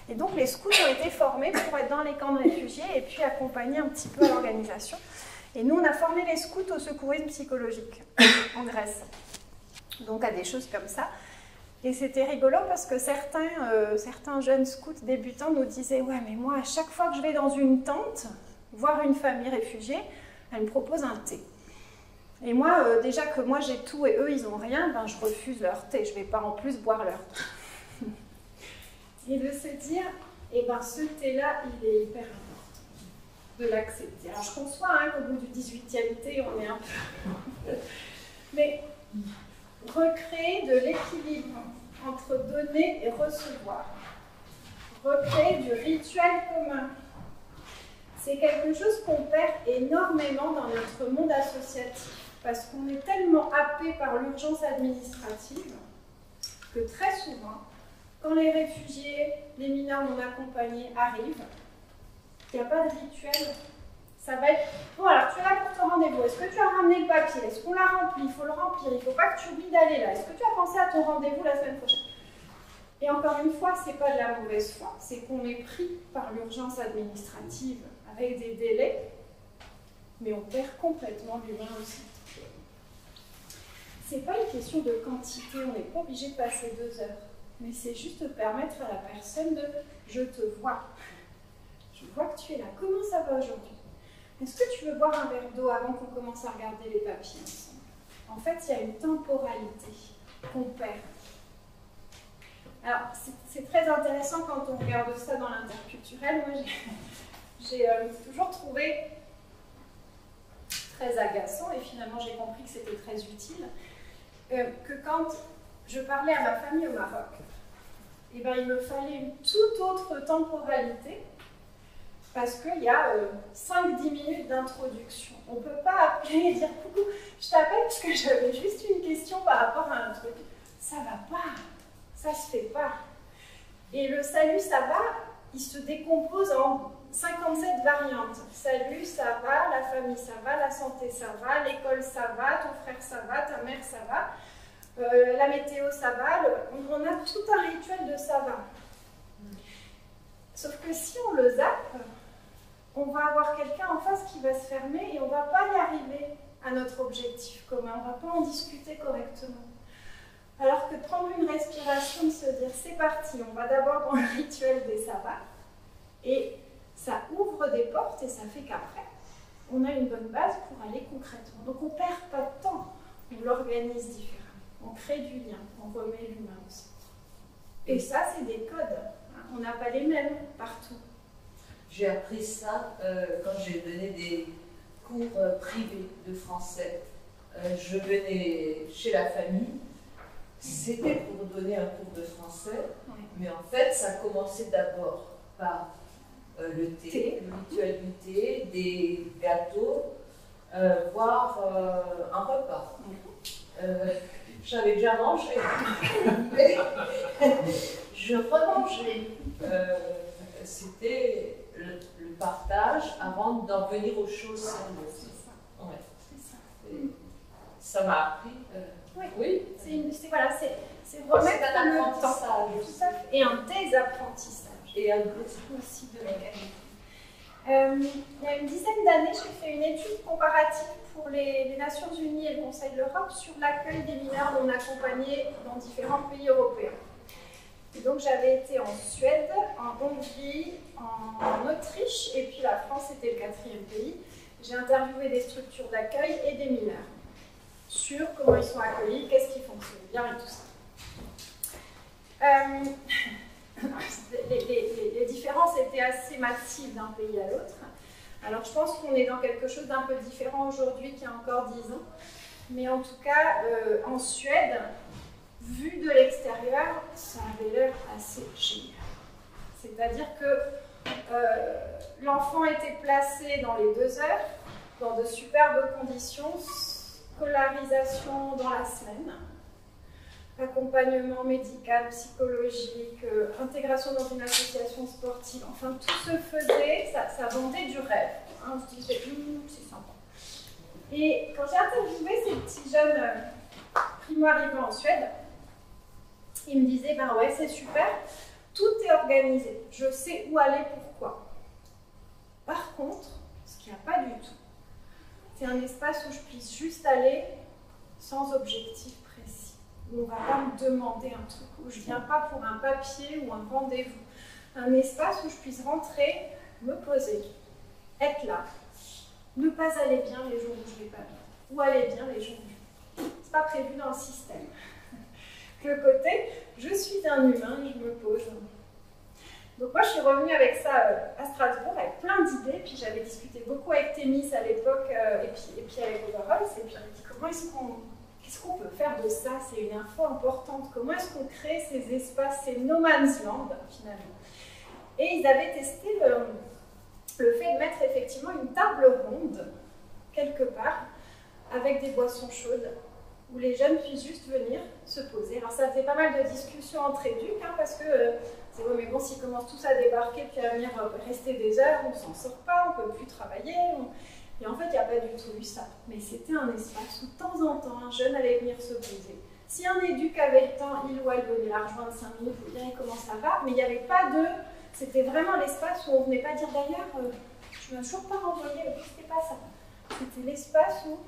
Et donc les scouts ont été formés pour être dans les camps de réfugiés et puis accompagner un petit peu à l'organisation. Et nous, on a formé les scouts au secourisme psychologique en Grèce. Donc à des choses comme ça. Et c'était rigolo parce que certains jeunes scouts débutants nous disaient « Ouais, mais moi, à chaque fois que je vais dans une tente, voir une famille réfugiée, elle me propose un thé. Et moi, déjà que moi j'ai tout et eux, ils n'ont rien, ben, je refuse leur thé. Je ne vais pas en plus boire leur thé. » Et de se dire « Eh ben, ce thé-là, il est hyper important. » De l'accepter. Alors, je conçois hein, qu'au bout du 18e thé, on est un peu... Mais... recréer de l'équilibre entre donner et recevoir. Recréer du rituel commun. C'est quelque chose qu'on perd énormément dans notre monde associatif parce qu'on est tellement happé par l'urgence administrative que très souvent, quand les réfugiés, les mineurs non accompagnés arrivent, il n'y a pas de rituel. Ça va être, bon alors tu es là pour ton rendez-vous, est-ce que tu as ramené le papier, est-ce qu'on l'a rempli, il faut le remplir, il ne faut pas que tu oublies d'aller là, est-ce que tu as pensé à ton rendez-vous la semaine prochaine? Et encore une fois, ce n'est pas de la mauvaise foi, c'est qu'on est pris par l'urgence administrative avec des délais, mais on perd complètement l'humain aussi. Ce n'est pas une question de quantité, on n'est pas obligé de passer 2 heures, mais c'est juste de permettre à la personne de « je te vois, je vois que tu es là, comment ça va aujourd'hui ? Est-ce que tu veux boire un verre d'eau avant qu'on commence à regarder les papiers ensemble ?» En fait, il y a une temporalité qu'on perd. Alors, c'est très intéressant quand on regarde ça dans l'interculturel. Moi, j'ai toujours trouvé très agaçant, et finalement j'ai compris que c'était très utile, que quand je parlais à ma famille au Maroc, eh ben, il me fallait une toute autre temporalité parce qu'il y a 5-10 minutes d'introduction. On ne peut pas appeler et dire « Coucou, je t'appelle parce que j'avais juste une question par rapport à un truc. » Ça ne va pas, ça ne se fait pas. Et le « salut, ça va », il se décompose en 57 variantes. Salut, ça va, la famille, ça va, la santé, ça va, l'école, ça va, ton frère, ça va, ta mère, ça va, la météo, ça va. On a tout un rituel de ça va. Sauf que si on le zappe, on va avoir quelqu'un en face qui va se fermer et on ne va pas y arriver à notre objectif commun. On ne va pas en discuter correctement. Alors que prendre une respiration, de se dire c'est parti, on va d'abord dans le rituel des sabbats, et ça ouvre des portes et ça fait qu'après, on a une bonne base pour aller concrètement. Donc on ne perd pas de temps, on l'organise différemment, on crée du lien, on remet l'humain aussi. Et ça, c'est des codes, on n'a pas les mêmes partout. J'ai appris ça quand j'ai donné des cours privés de français. Je venais chez la famille. C'était pour donner un cours de français, mais en fait, ça commençait d'abord par le thé, le rituel du thé, des gâteaux, voire un repas. J'avais déjà mangé, mais je remangeais. C'était le partage avant d'en venir aux choses sérieuses. Ça m'a appris. Oui, c'est remettre un apprentissage et un désapprentissage. Et un aussi de mécanisme. Il y a une dizaine d'années, j'ai fait une étude comparative pour les Nations Unies et le Conseil de l'Europe sur l'accueil des mineurs non accompagnés dans différents pays européens. Et donc j'avais été en Suède, en Hongrie, en Autriche, et puis la France était le 4e pays. J'ai interviewé des structures d'accueil et des mineurs sur comment ils sont accueillis, qu'est-ce qui fonctionne bien et tout ça. les différences étaient assez massives d'un pays à l'autre. Alors je pense qu'on est dans quelque chose d'un peu différent aujourd'hui qu'il y a encore 10 ans. Mais en tout cas, en Suède, vu de l'extérieur, ça avait l'air assez génial. C'est-à-dire que l'enfant était placé dans les 2 heures, dans de superbes conditions, scolarisation dans la semaine, accompagnement médical, psychologique, intégration dans une association sportive, enfin tout se faisait, ça vendait du rêve. Hein, on se disait, c'est sympa. Et quand j'ai interviewé ces petits jeunes primo-arrivants en Suède, ils me disaient, ben ouais, c'est super, tout est organisé, je sais où aller, pourquoi. Par contre, ce qu'il n'y a pas du tout, c'est un espace où je puisse juste aller sans objectif précis. Où on ne va pas me demander un truc, où je ne viens pas pour un papier ou un rendez-vous. Un espace où je puisse rentrer, me poser, être là, ne pas aller bien les jours où je ne vais pas bien, ou aller bien les jours où je vais bien. Ce n'est pas prévu dans le système. Le côté, je suis un humain, je me pose. Donc moi, je suis revenue avec ça à Strasbourg, avec plein d'idées, puis j'avais discuté beaucoup avec Thémis à l'époque, et puis avec Overall, et puis j'avais dit, qu'est-ce qu'on peut faire de ça? C'est une info importante. Comment est-ce qu'on crée ces espaces, ces no man's land, finalement? Et ils avaient testé le fait de mettre effectivement une table ronde, quelque part, avec des boissons chaudes, où les jeunes puissent juste venir se poser. Alors ça faisait pas mal de discussions entre éduques, hein, parce que c'est vrai, mais bon, s'ils commencent tous à débarquer puis à venir rester des heures, on s'en sort pas, on peut plus travailler. Et en fait, il n'y a pas du tout eu ça. Mais c'était un espace où de temps en temps, un jeune allait venir se poser. Si un éduc avait le temps, il ou elle venait la rejoindre 5 minutes pour dire comment ça va, mais il n'y avait pas de... C'était vraiment l'espace où on ne venait pas dire d'ailleurs, je ne m'ai toujours pas renvoyé, c'était pas ça. C'était l'espace où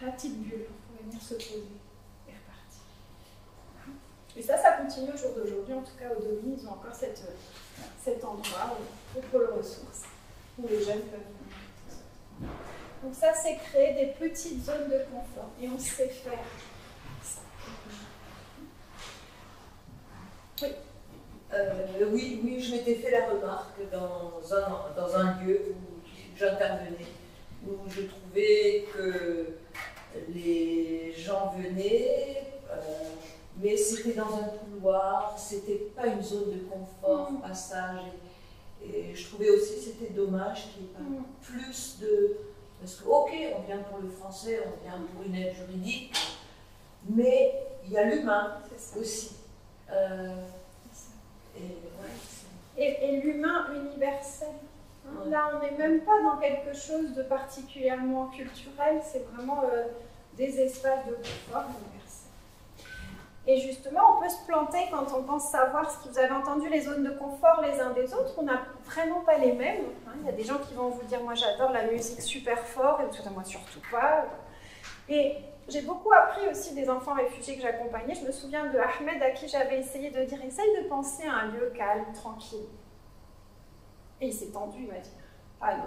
la petite bulle pour venir se poser et repartir. Et ça continue au jour d'aujourd'hui, en tout cas au Domi, ils ont encore cet endroit au pôle ressources où les jeunes peuvent venir. Donc ça, c'est créer des petites zones de confort et on sait faire ça. Oui. Oui, je m'étais fait la remarque dans un lieu où j'intervenais, où je trouvais que les gens venaient, mais c'était dans un couloir, c'était pas une zone de confort, passage. Et je trouvais aussi que c'était dommage qu'il n'y ait pas plus de... Parce que, ok, on vient pour le français, on vient pour une aide juridique, mais il y a l'humain aussi. Et l'humain universel. Hein, ouais. Là, on n'est même pas dans quelque chose de particulièrement culturel, c'est vraiment des espaces de confort universel. Et justement, on peut se planter quand on pense savoir ce que vous avez entendu, les zones de confort les uns des autres, on n'a vraiment pas les mêmes. Hein. Il y a des gens qui vont vous dire, moi j'adore la musique super fort, et tout à moi surtout pas. Et j'ai beaucoup appris aussi des enfants réfugiés que j'accompagnais. Je me souviens de Ahmed à qui j'avais essayé de dire, essaye de penser à un lieu calme, tranquille. Et il s'est tendu, il m'a dit, ah non,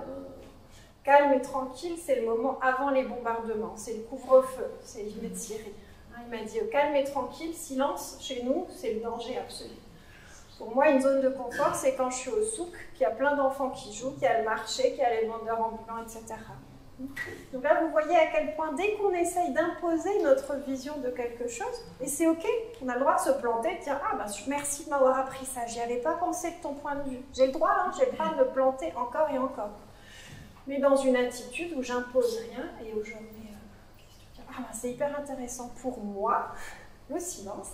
calme et tranquille, c'est le moment avant les bombardements, c'est le couvre-feu, c'est l'hymne de Syrie. Il m'a dit, calme et tranquille, silence, chez nous, c'est le danger absolu. Pour moi, une zone de confort, c'est quand je suis au souk, qu'il y a plein d'enfants qui jouent, qu'il y a le marché, qu'il y a les vendeurs ambulants, etc. Donc là, vous voyez à quel point, dès qu'on essaye d'imposer notre vision de quelque chose, et c'est ok, on a le droit de se planter, de dire « Ah, ben, merci de m'avoir appris ça, j'y avais pas pensé de ton point de vue. » J'ai le droit, hein, j'ai le droit de me planter encore et encore. Mais dans une attitude où j'impose rien et où je mets ah, ben, c'est hyper intéressant pour moi, le silence,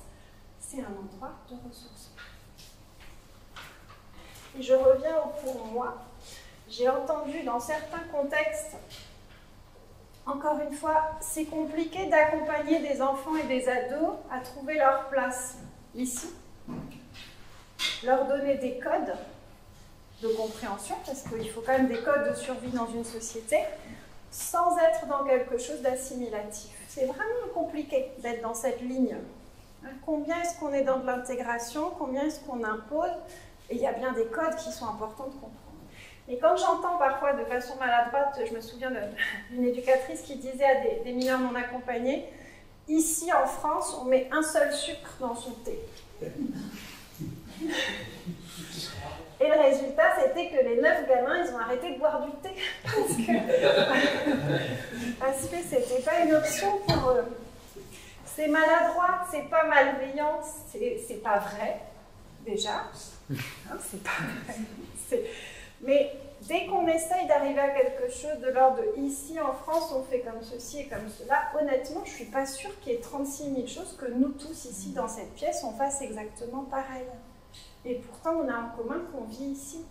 c'est un endroit de ressources. Et je reviens au pour moi. J'ai entendu dans certains contextes, encore une fois, c'est compliqué d'accompagner des enfants et des ados à trouver leur place ici, leur donner des codes de compréhension, parce qu'il faut quand même des codes de survie dans une société, sans être dans quelque chose d'assimilatif. C'est vraiment compliqué d'être dans cette ligne. Combien est-ce qu'on est dans de l'intégration, combien est-ce qu'on impose, et il y a bien des codes qui sont importants de comprendre. Et quand j'entends parfois de façon maladroite, je me souviens d'une éducatrice qui disait à des mineurs non accompagnés, ici en France, on met un seul sucre dans son thé. Et le résultat, c'était que les 9 gamins, ils ont arrêté de boire du thé parce que c'était pas une option pour eux. C'est maladroit, c'est pas malveillant, c'est pas vrai, déjà. Hein, c'est pas vrai. Mais dès qu'on essaye d'arriver à quelque chose de l'ordre de ici en France, on fait comme ceci et comme cela, honnêtement, je suis pas sûre qu'il y ait 36 000 choses que nous tous ici dans cette pièce, on fasse exactement pareil. Et pourtant, on a en commun qu'on vit ici.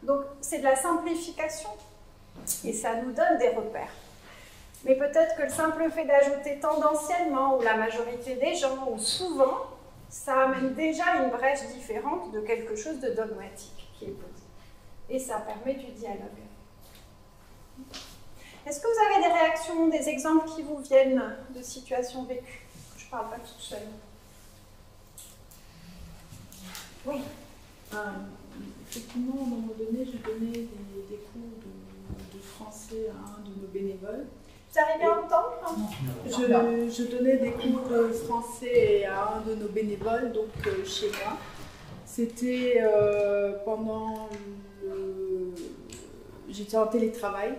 Donc, c'est de la simplification. Et ça nous donne des repères. Mais peut-être que le simple fait d'ajouter tendanciellement, ou la majorité des gens, ou souvent, ça amène déjà une brèche différente de quelque chose de dogmatique qui est posé. Et ça permet du dialogue. Est-ce que vous avez des réactions, des exemples qui vous viennent de situations vécues? Je ne parle pas toute seule. Oui. Effectivement, à un moment donné, je donnais des cours de français à un de nos bénévoles. Vous arrivez à entendre? Je donnais des cours de français à un de nos bénévoles, donc chez moi. C'était pendant j'étais en télétravail,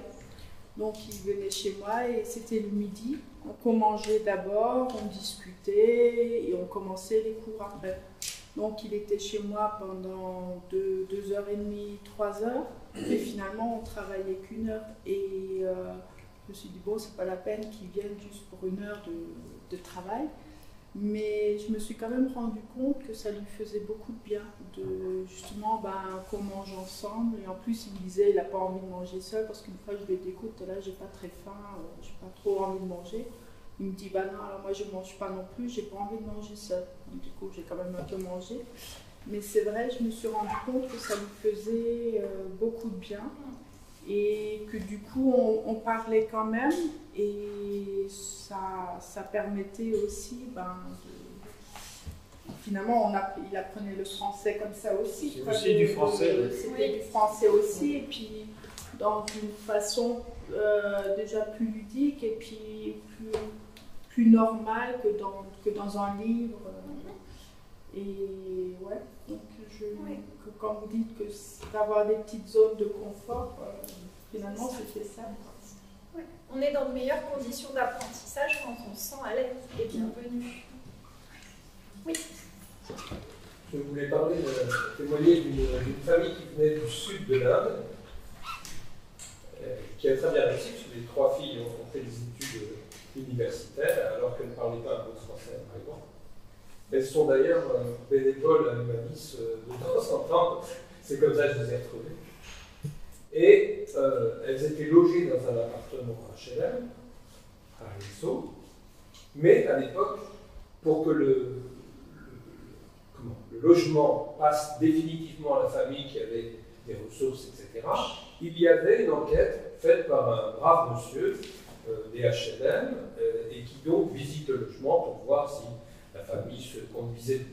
donc il venait chez moi et c'était le midi. Donc on mangeait d'abord, on discutait et on commençait les cours après. Donc il était chez moi pendant 2h30, 3h, et finalement on travaillait qu'1 heure. Et je me suis dit, bon, c'est pas la peine qu'ils viennent juste pour 1 heure de travail. Mais je me suis quand même rendu compte que ça lui faisait beaucoup de bien, de justement qu'on mange ensemble. Et en plus, il me disait, il n'a pas envie de manger seul, parce qu'une fois je lui ai dit, écoute, là j'ai pas très faim, j'ai pas trop envie de manger. Il me dit, bah non, alors moi je mange pas non plus, j'ai pas envie de manger seul. Donc, du coup, j'ai quand même un peu mangé. Mais c'est vrai, je me suis rendu compte que ça lui faisait beaucoup de bien. Et que du coup, on parlait quand même, et ça permettait aussi, finalement, il apprenait le français comme ça aussi. C'est aussi du français. C'était du français aussi, et puis dans une façon déjà plus ludique, et puis plus normale que dans un livre. Et ouais, donc quand vous dites que d'avoir des petites zones de confort, finalement c'était ça. Ouais. On est dans de meilleures conditions d'apprentissage quand on se sent à l'aise et bienvenue. Oui. Je voulais témoigner d'une famille qui venait du sud de l'Inde, qui a très bien réussi, parce que les 3 filles ont fait des études universitaires, alors qu'elles ne parlaient pas un mot de français, par exemple. Elles sont d'ailleurs bénévoles à Humanis de temps en temps, c'est comme ça que je les ai retrouvées. Et elles étaient logées dans un appartement HLM, à Riceau, mais à l'époque, pour que le logement passe définitivement à la famille qui avait des ressources, etc., il y avait une enquête faite par un brave monsieur des HLM et qui donc visite le logement pour voir si la famille se conduisait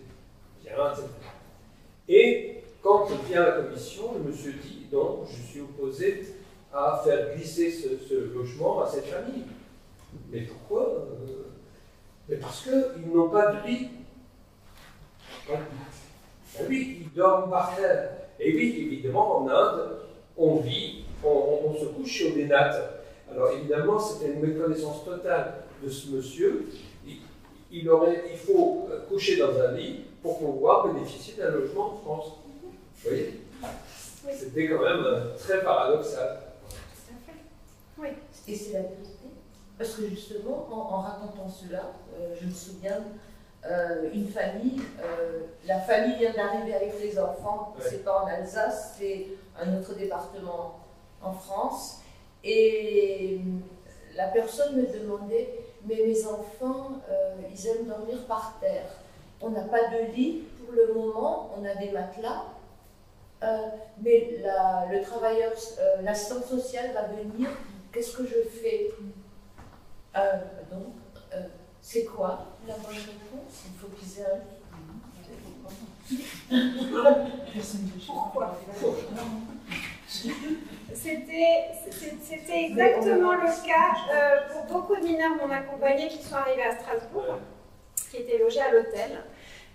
bien, etc. Et quand vient la commission, le monsieur dit « Non, je suis opposé à faire glisser ce logement à cette famille. » Mais pourquoi? Mais parce qu'ils n'ont pas de lit. Oui, ils dorment par terre. Et oui, évidemment, en Inde, on se couche sur des nattes. Alors évidemment, c'était une méconnaissance totale de ce monsieur. Il faut coucher dans un lit pour pouvoir bénéficier d'un logement en France. Vous voyez? Oui. C'était quand même très paradoxal. Tout à fait. Oui. Et c'est la vérité. Parce que justement, en racontant cela, je me souviens, une famille, la famille vient d'arriver avec les enfants, ouais. C'est pas en Alsace, c'est un autre département en France. Et la personne me demandait, mais mes enfants, ils aiment dormir par terre. On n'a pas de lit pour le moment, on a des matelas, mais le travailleur, l'assistante sociale va venir, qu'est-ce que je fais? Donc, c'est quoi la bonne réponse? Il faut qu'ils aient un lit. Pourquoi? C'était exactement le cas pour beaucoup de mineurs non accompagnés qui sont arrivés à Strasbourg, qui étaient logés à l'hôtel.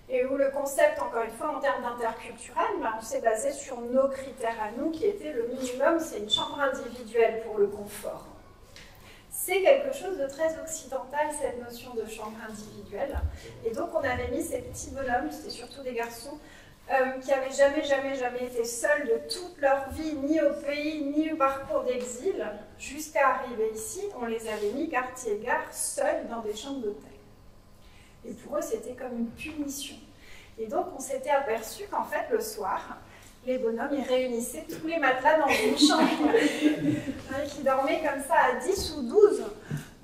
et où le concept, encore une fois, en termes d'interculturel, on s'est basé sur nos critères à nous, qui étaient le minimum, c'est une chambre individuelle pour le confort. C'est quelque chose de très occidental, cette notion de chambre individuelle. Et donc, on avait mis ces petits bonhommes, c'était surtout des garçons, qui n'avaient jamais été seuls de toute leur vie, ni au pays, ni au parcours d'exil, jusqu'à arriver ici, on les avait mis quartier-gare, seuls dans des chambres d'hôtel. Et pour eux, c'était comme une punition. Et donc, on s'était aperçu qu'en fait, le soir, les bonhommes, ils réunissaient tous les matelas dans une chambre, qui dormaient comme ça à 10 ou 12.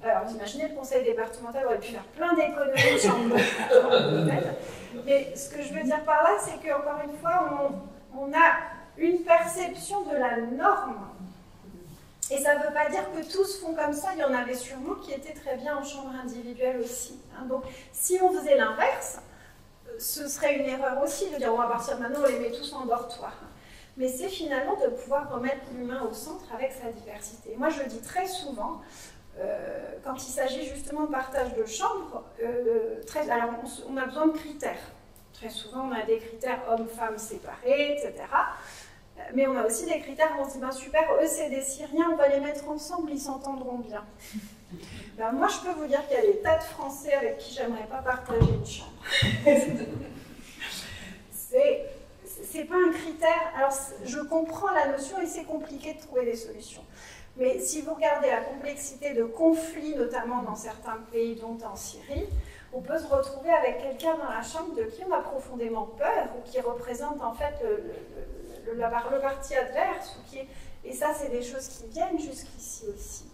Alors, vous imaginez, le conseil départemental aurait pu faire plein d'économies de chambres d'hôtel. Mais ce que je veux dire par là, c'est qu'encore une fois, on a une perception de la norme. Et ça ne veut pas dire que tous font comme ça, il y en avait sûrement qui étaient très bien en chambre individuelle aussi. Donc, si on faisait l'inverse, ce serait une erreur aussi de dire on va partir maintenant, on les met tous en dortoir. Mais c'est finalement de pouvoir remettre l'humain au centre avec sa diversité. Moi, je le dis très souvent, quand il s'agit justement de partage de chambre, alors on a besoin de critères. Très souvent, on a des critères hommes-femmes séparés, etc. Mais on a aussi des critères où on se dit, ben super, eux c'est des Syriens, on va les mettre ensemble, ils s'entendront bien. Ben moi je peux vous dire qu'il y a des tas de Français avec qui j'aimerais pas partager une chambre. C'est pas un critère, alors je comprends la notion et c'est compliqué de trouver des solutions. Mais si vous regardez la complexité de conflits, notamment dans certains pays, dont en Syrie, on peut se retrouver avec quelqu'un dans la chambre de qui on a profondément peur ou qui représente en fait le parti adverse. Et ça, c'est des choses qui viennent jusqu'ici aussi.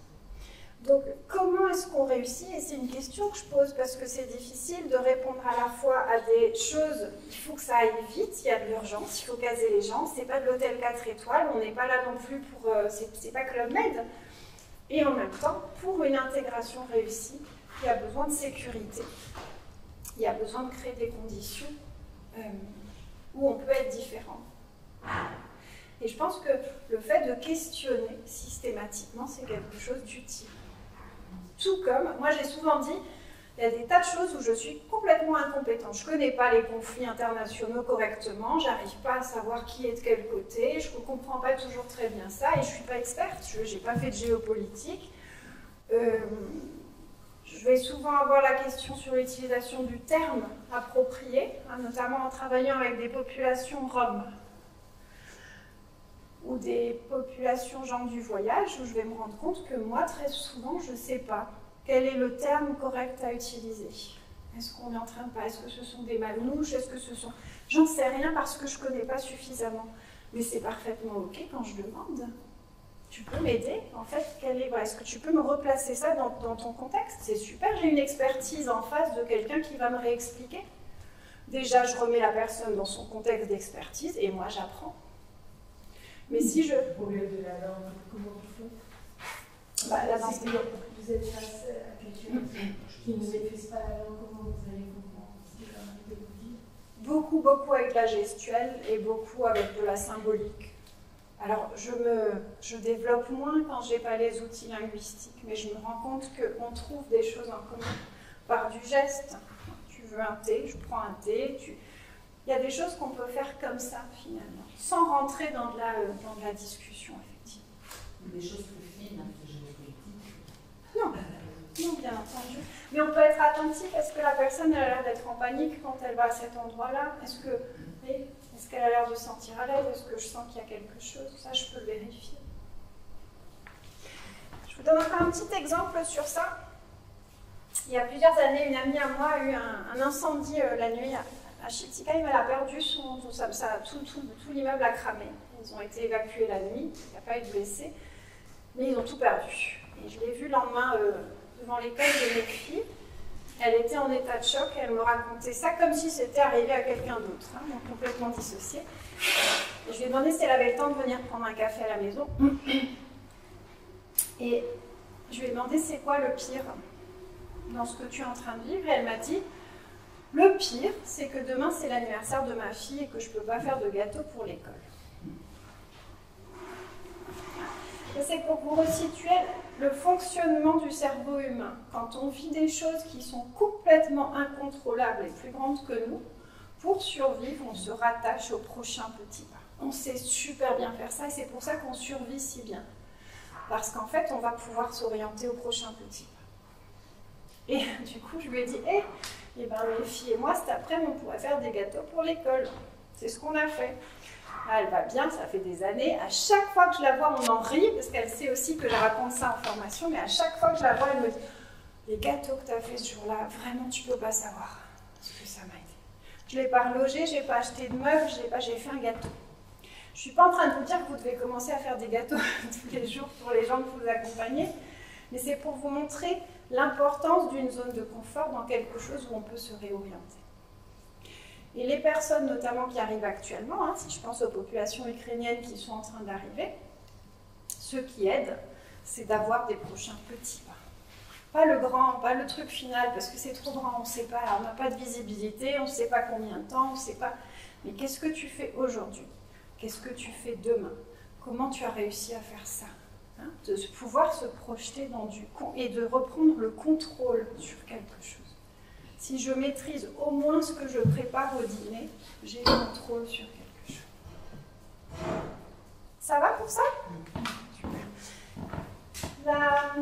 Donc, comment est-ce qu'on réussit? Et c'est une question que je pose parce que c'est difficile de répondre à la fois à des choses, il faut que ça aille vite, il y a de l'urgence, il faut caser les gens, c'est pas de l'hôtel 4 étoiles, on n'est pas là non plus pour, c'est pas Club Med. Et en même temps, pour une intégration réussie, il y a besoin de sécurité, il y a besoin de créer des conditions où on peut être différent. Et je pense que le fait de questionner systématiquement, c'est quelque chose d'utile. Tout comme, moi j'ai souvent dit, il y a des tas de choses où je suis complètement incompétente. Je ne connais pas les conflits internationaux correctement, j'arrive pas à savoir qui est de quel côté, je ne comprends pas toujours très bien ça, et je ne suis pas experte, je n'ai pas fait de géopolitique. Je vais souvent avoir la question sur l'utilisation du terme approprié, notamment en travaillant avec des populations roms ou des populations gens du voyage, où je vais me rendre compte que moi, très souvent, je ne sais pas quel est le terme correct à utiliser. Est-ce qu'on est en train de parler? Est-ce que ce sont des malnouches? Est-ce que ce sont... J'en sais rien parce que je ne connais pas suffisamment. Mais c'est parfaitement OK quand je demande. Tu peux m'aider? En fait, est-ce que tu peux me replacer ça dans ton contexte? C'est super, j'ai une expertise en face de quelqu'un qui va me réexpliquer. Déjà, je remets la personne dans son contexte d'expertise et moi, j'apprends. Mais si je... Le problème de la langue, comment vous faites? La langue, c'est que vous êtes face à quelqu'un qui ne maîtrise pas la langue, comment vous allez comprendre ce qu'il a envie de vous dire? Beaucoup avec la gestuelle et beaucoup avec de la symbolique. Alors, je développe moins quand je n'ai pas les outils linguistiques, mais je me rends compte qu'on trouve des choses en commun par du geste. Tu veux un thé, je prends un thé, Il y a des choses qu'on peut faire comme ça, finalement, sans rentrer dans de la discussion, effectivement. Des choses plus fines, que géopolitiques. Non, bien entendu. Mais on peut être attentif. Est-ce que la personne elle a l'air d'être en panique quand elle va à cet endroit-là? Est-ce qu'elle a l'air de se sentir à l'aise? Est-ce que je sens qu'il y a quelque chose? Ça, je peux le vérifier. Je vous donne encore un petit exemple sur ça. Il y a plusieurs années, une amie à moi a eu un incendie la nuit à Chitika. Elle a perdu tout l'immeuble a cramé. Ils ont été évacués la nuit, il n'y a pas eu de blessés, mais ils ont tout perdu. Et je l'ai vue le lendemain devant l'école de mes filles. Elle était en état de choc et elle me racontait ça comme si c'était arrivé à quelqu'un d'autre, donc complètement dissociée. Et je lui ai demandé si elle avait le temps de venir prendre un café à la maison. Et je lui ai demandé c'est quoi le pire dans ce que tu es en train de vivre, et elle m'a dit le pire, c'est que demain c'est l'anniversaire de ma fille et que je ne peux pas faire de gâteau pour l'école. C'est pour vous resituer le fonctionnement du cerveau humain. Quand on vit des choses qui sont complètement incontrôlables et plus grandes que nous, pour survivre, on se rattache au prochain petit pas. On sait super bien faire ça et c'est pour ça qu'on survit si bien. Parce qu'en fait, on va pouvoir s'orienter au prochain petit pas. Et du coup, je lui ai dit, eh ben, mes filles et moi, cet après-midi, on pourrait faire des gâteaux pour l'école. C'est ce qu'on a fait. Là, elle va bien, ça fait des années. À chaque fois que je la vois, on en rit, parce qu'elle sait aussi que je raconte ça en formation, mais à chaque fois que je la vois, elle me dit, les gâteaux que tu as fait ce jour-là, vraiment, tu peux pas savoir ce que ça m'a aidé. Je ne l'ai pas relogé, je n'ai pas acheté de meubles, j'ai fait un gâteau. Je ne suis pas en train de vous dire que vous devez commencer à faire des gâteaux tous les jours pour les gens que vous accompagnez, mais c'est pour vous montrer l'importance d'une zone de confort dans quelque chose où on peut se réorienter. Et les personnes notamment qui arrivent actuellement, si je pense aux populations ukrainiennes qui sont en train d'arriver, ceux qui aident, c'est d'avoir des prochains petits pas. Pas le grand, pas le truc final, parce que c'est trop grand, on ne sait pas, on n'a pas de visibilité, on ne sait pas combien de temps, on ne sait pas. Mais qu'est-ce que tu fais aujourd'hui? Qu'est-ce que tu fais demain? Comment tu as réussi à faire ça? De pouvoir se projeter dans et de reprendre le contrôle sur quelque chose. Si je maîtrise au moins ce que je prépare au dîner, j'ai le contrôle sur quelque chose. Ça va pour ça? Super. La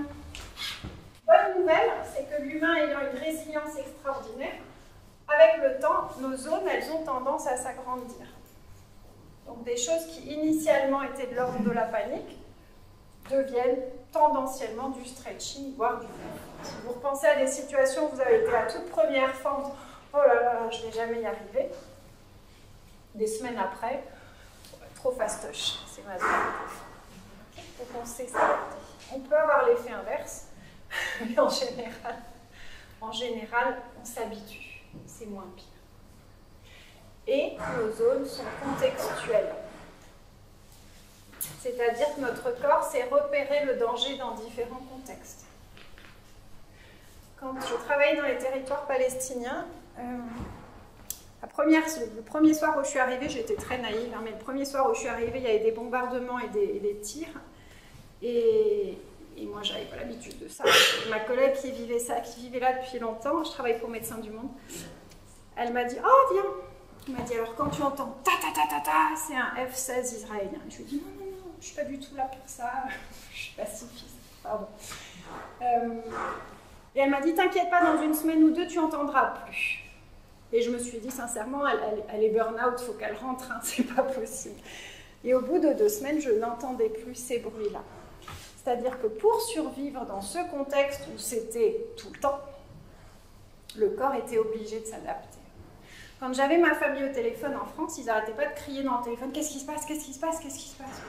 bonne nouvelle, c'est que l'humain ayant une résilience extraordinaire, avec le temps, nos zones, elles ont tendance à s'agrandir. Donc des choses qui initialement étaient de l'ordre de la panique deviennent tendanciellement du stretching, voire du confort. Si vous repensez à des situations où vous avez été à toute première fois, oh là là, je ne vais jamais y arriver. Des semaines après, trop fastoche, c'est ma zone de confort. Donc on sait s'adapter. On peut avoir l'effet inverse, mais en général, on s'habitue, c'est moins pire. Et nos zones sont contextuelles. C'est-à-dire que notre corps sait repérer le danger dans différents contextes. Quand je travaillais dans les territoires palestiniens, le premier soir où je suis arrivée, j'étais très naïve, mais le premier soir où je suis arrivée, il y avait des bombardements et des tirs. Et moi, je n'avais pas l'habitude de ça. Et ma collègue qui vivait là depuis longtemps, je travaille pour Médecins du Monde, elle m'a dit « Oh, viens !» Elle m'a dit « Alors, quand tu entends ta ta ta ta ta, c'est un F-16 israélien. » Je lui ai dit « Non, non, non, je ne suis pas du tout là pour ça. Je suis pacifiste. Pardon. » Et elle m'a dit « T'inquiète pas, dans une semaine ou deux, tu n'entendras plus. » Et je me suis dit sincèrement, elle est burn-out, il faut qu'elle rentre, c'est pas possible. Et au bout de 2 semaines, je n'entendais plus ces bruits-là. C'est-à-dire que pour survivre dans ce contexte où c'était tout le temps, le corps était obligé de s'adapter. Quand j'avais ma famille au téléphone en France, ils n'arrêtaient pas de crier dans le téléphone « Qu'est-ce qui se passe? Qu'est-ce qui se passe? Qu'est-ce qui se passe ?»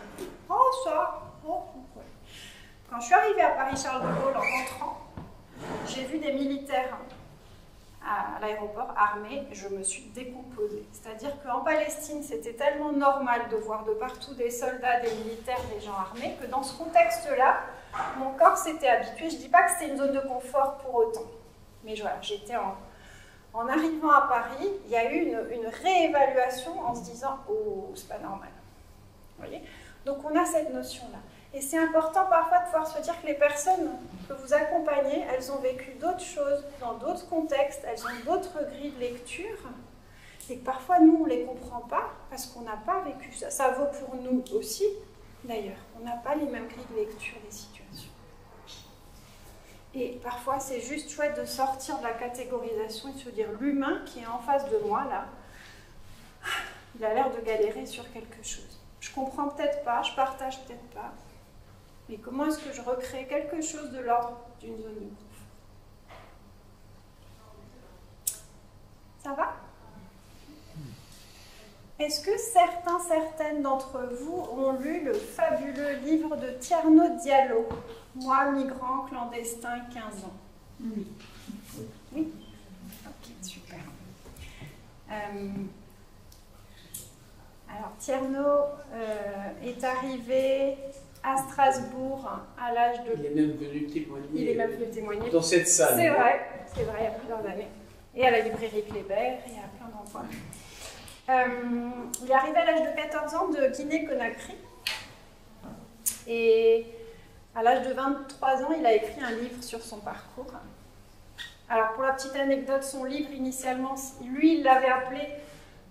Oh, ça! Oh, ouais. Quand je suis arrivée à Paris-Charles de Gaulle en rentrant, j'ai vu des militaires à l'aéroport armés, je me suis décomposée. C'est-à-dire qu'en Palestine, c'était tellement normal de voir de partout des soldats, des militaires, des gens armés, que dans ce contexte-là, mon corps s'était habitué. Je ne dis pas que c'était une zone de confort pour autant. Mais voilà, j'étais en arrivant à Paris, il y a eu une réévaluation en se disant « Oh, c'est pas normal. » Vous voyez? Donc on a cette notion-là. Et c'est important parfois de pouvoir se dire que les personnes que vous accompagnez, elles ont vécu d'autres choses, dans d'autres contextes, elles ont d'autres grilles de lecture, et que parfois nous, on ne les comprend pas parce qu'on n'a pas vécu ça. Ça vaut pour nous aussi, d'ailleurs. On n'a pas les mêmes grilles de lecture des situations. Et parfois, c'est juste chouette de sortir de la catégorisation et de se dire l'humain qui est en face de moi, là, il a l'air de galérer sur quelque chose. Je comprends peut-être pas, je partage peut-être pas. Mais comment est-ce que je recrée quelque chose de l'ordre d'une zone de confort? Ça va? Est-ce que certaines d'entre vous ont lu le fabuleux livre de Tierno Diallo, Moi, migrant clandestin, 15 ans? Oui. Oui? Ok, super. Alors, Tierno est arrivé à Strasbourg à l'âge de... Il est même venu témoigner. Il est même venu témoigner. Dans cette salle. C'est vrai, il y a plusieurs années. Et à la librairie Kléber, et à plein d'endroits. Il est arrivé à l'âge de 14 ans de Guinée-Conakry. Et à l'âge de 23 ans, il a écrit un livre sur son parcours. Alors, pour la petite anecdote, son livre, initialement, lui, il l'avait appelé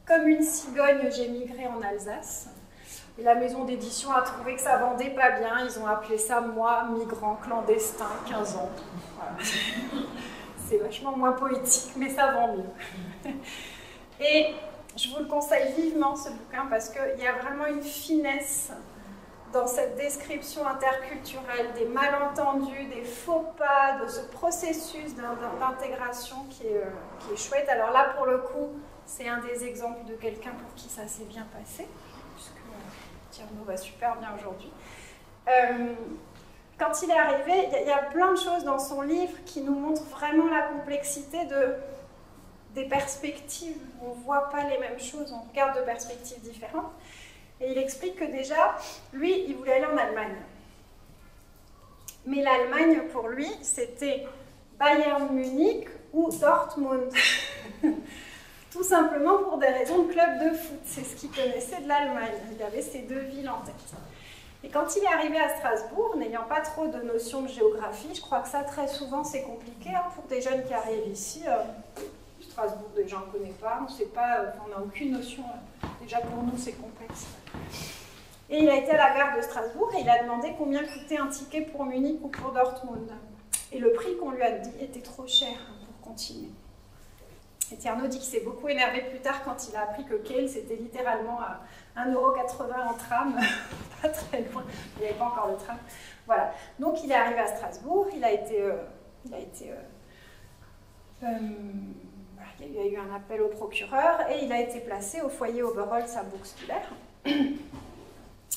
Comme une cigogne, j'ai migré en Alsace. Et la maison d'édition a trouvé que ça vendait pas bien. Ils ont appelé ça « Moi, migrant clandestin, 15 ans ». Voilà. C'est vachement moins poétique, mais ça vend mieux. Et je vous le conseille vivement, ce bouquin, parce qu'il y a vraiment une finesse dans cette description interculturelle, des malentendus, des faux pas, de ce processus d'intégration qui est chouette. Alors là, pour le coup, c'est un des exemples de quelqu'un pour qui ça s'est bien passé, puisque Tierno va super bien aujourd'hui. Quand il est arrivé, il y a plein de choses dans son livre qui nous montrent vraiment la complexité des perspectives. On ne voit pas les mêmes choses, on regarde de perspectives différentes. Et il explique que déjà, lui, il voulait aller en Allemagne. Mais l'Allemagne, pour lui, c'était Bayern Munich ou Dortmund. Tout simplement pour des raisons de club de foot. C'est ce qu'il connaissait de l'Allemagne. Il avait ces deux villes en tête. Et quand il est arrivé à Strasbourg, n'ayant pas trop de notions de géographie, je crois que ça, très souvent, c'est compliqué hein, pour des jeunes qui arrivent ici. Strasbourg, déjà, on ne connaît pas, on ne sait pas, on n'a aucune notion. Déjà, pour nous, c'est complexe. Et il a été à la gare de Strasbourg et il a demandé combien coûtait un ticket pour Munich ou pour Dortmund. Et le prix qu'on lui a dit était trop cher pour continuer. Et Tierno dit qu'il s'est beaucoup énervé plus tard quand il a appris que Kehl, c'était littéralement à 1,80 € en tram, pas très loin, il n'y avait pas encore le tram. Voilà. Donc il est arrivé à Strasbourg, il y a eu un appel au procureur et il a été placé au foyer Oberholz à Buxwiller.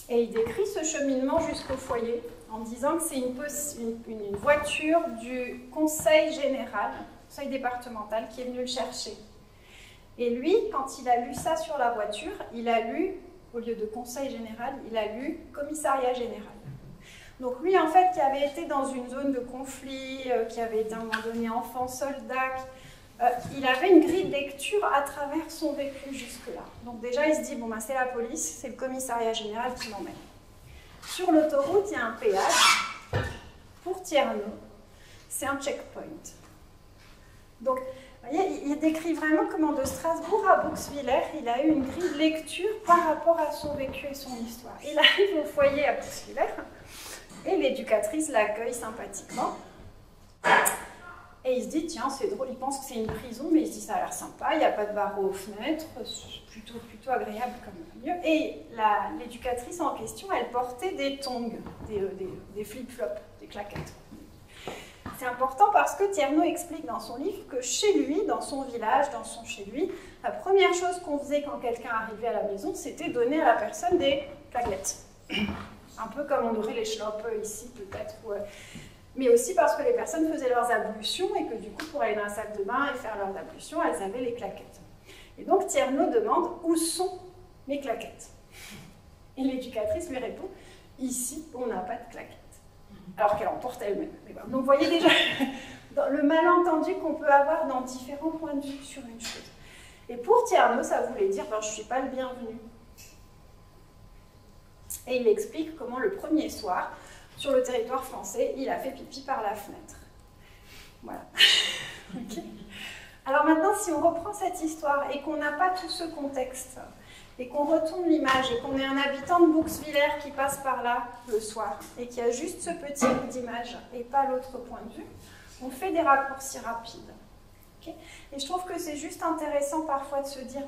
Et il décrit ce cheminement jusqu'au foyer en disant que c'est une voiture du conseil général, conseil départemental, qui est venu le chercher. Et lui, quand il a lu ça sur la voiture, il a lu, au lieu de conseil général, il a lu commissariat général. Donc lui, en fait, qui avait été dans une zone de conflit, qui avait été à un moment donné enfant soldat, il avait une grille de lecture à travers son vécu jusque-là. Donc déjà, il se dit, bon, ben, c'est la police, c'est le commissariat général qui m'emmène. Sur l'autoroute, il y a un péage. Pour Tierno, c'est un checkpoint. Donc, vous voyez, il décrit vraiment comment de Strasbourg à Buxwiller, il a eu une grille de lecture par rapport à son vécu et son histoire. Il arrive au foyer à Buxwiller et l'éducatrice l'accueille sympathiquement. Et il se dit, tiens, c'est drôle, il pense que c'est une prison, mais il se dit, ça a l'air sympa, il n'y a pas de barreaux aux fenêtres, c'est plutôt agréable comme lieu. Et l'éducatrice en question, elle portait des tongs, des flip-flops, des claquettes. C'est important parce que Tierno explique dans son livre que chez lui, dans son village, chez lui, la première chose qu'on faisait quand quelqu'un arrivait à la maison, c'était donner à la personne des claquettes. Un peu comme on aurait les schlopes ici, peut-être. Mais aussi parce que les personnes faisaient leurs ablutions et que du coup, pour aller dans la salle de bain et faire leurs ablutions, elles avaient les claquettes. Et donc Tierno demande, où sont mes claquettes? Et l'éducatrice lui répond, ici, on n'a pas de claquettes. Alors qu'elle en porte elle-même. Donc vous voyez déjà dans le malentendu qu'on peut avoir dans différents points de vue sur une chose. Et pour Tierno, ça voulait dire, ben, je ne suis pas le bienvenu. Et il explique comment le premier soir, sur le territoire français, il a fait pipi par la fenêtre. Voilà. Okay. Alors maintenant, si on reprend cette histoire et qu'on n'a pas tout ce contexte, et qu'on retourne l'image, et qu'on est un habitant de Buxwiller qui passe par là le soir, et qui a juste ce petit bout d'image, et pas l'autre point de vue, on fait des raccourcis rapides. Okay. Et je trouve que c'est juste intéressant parfois de se dire,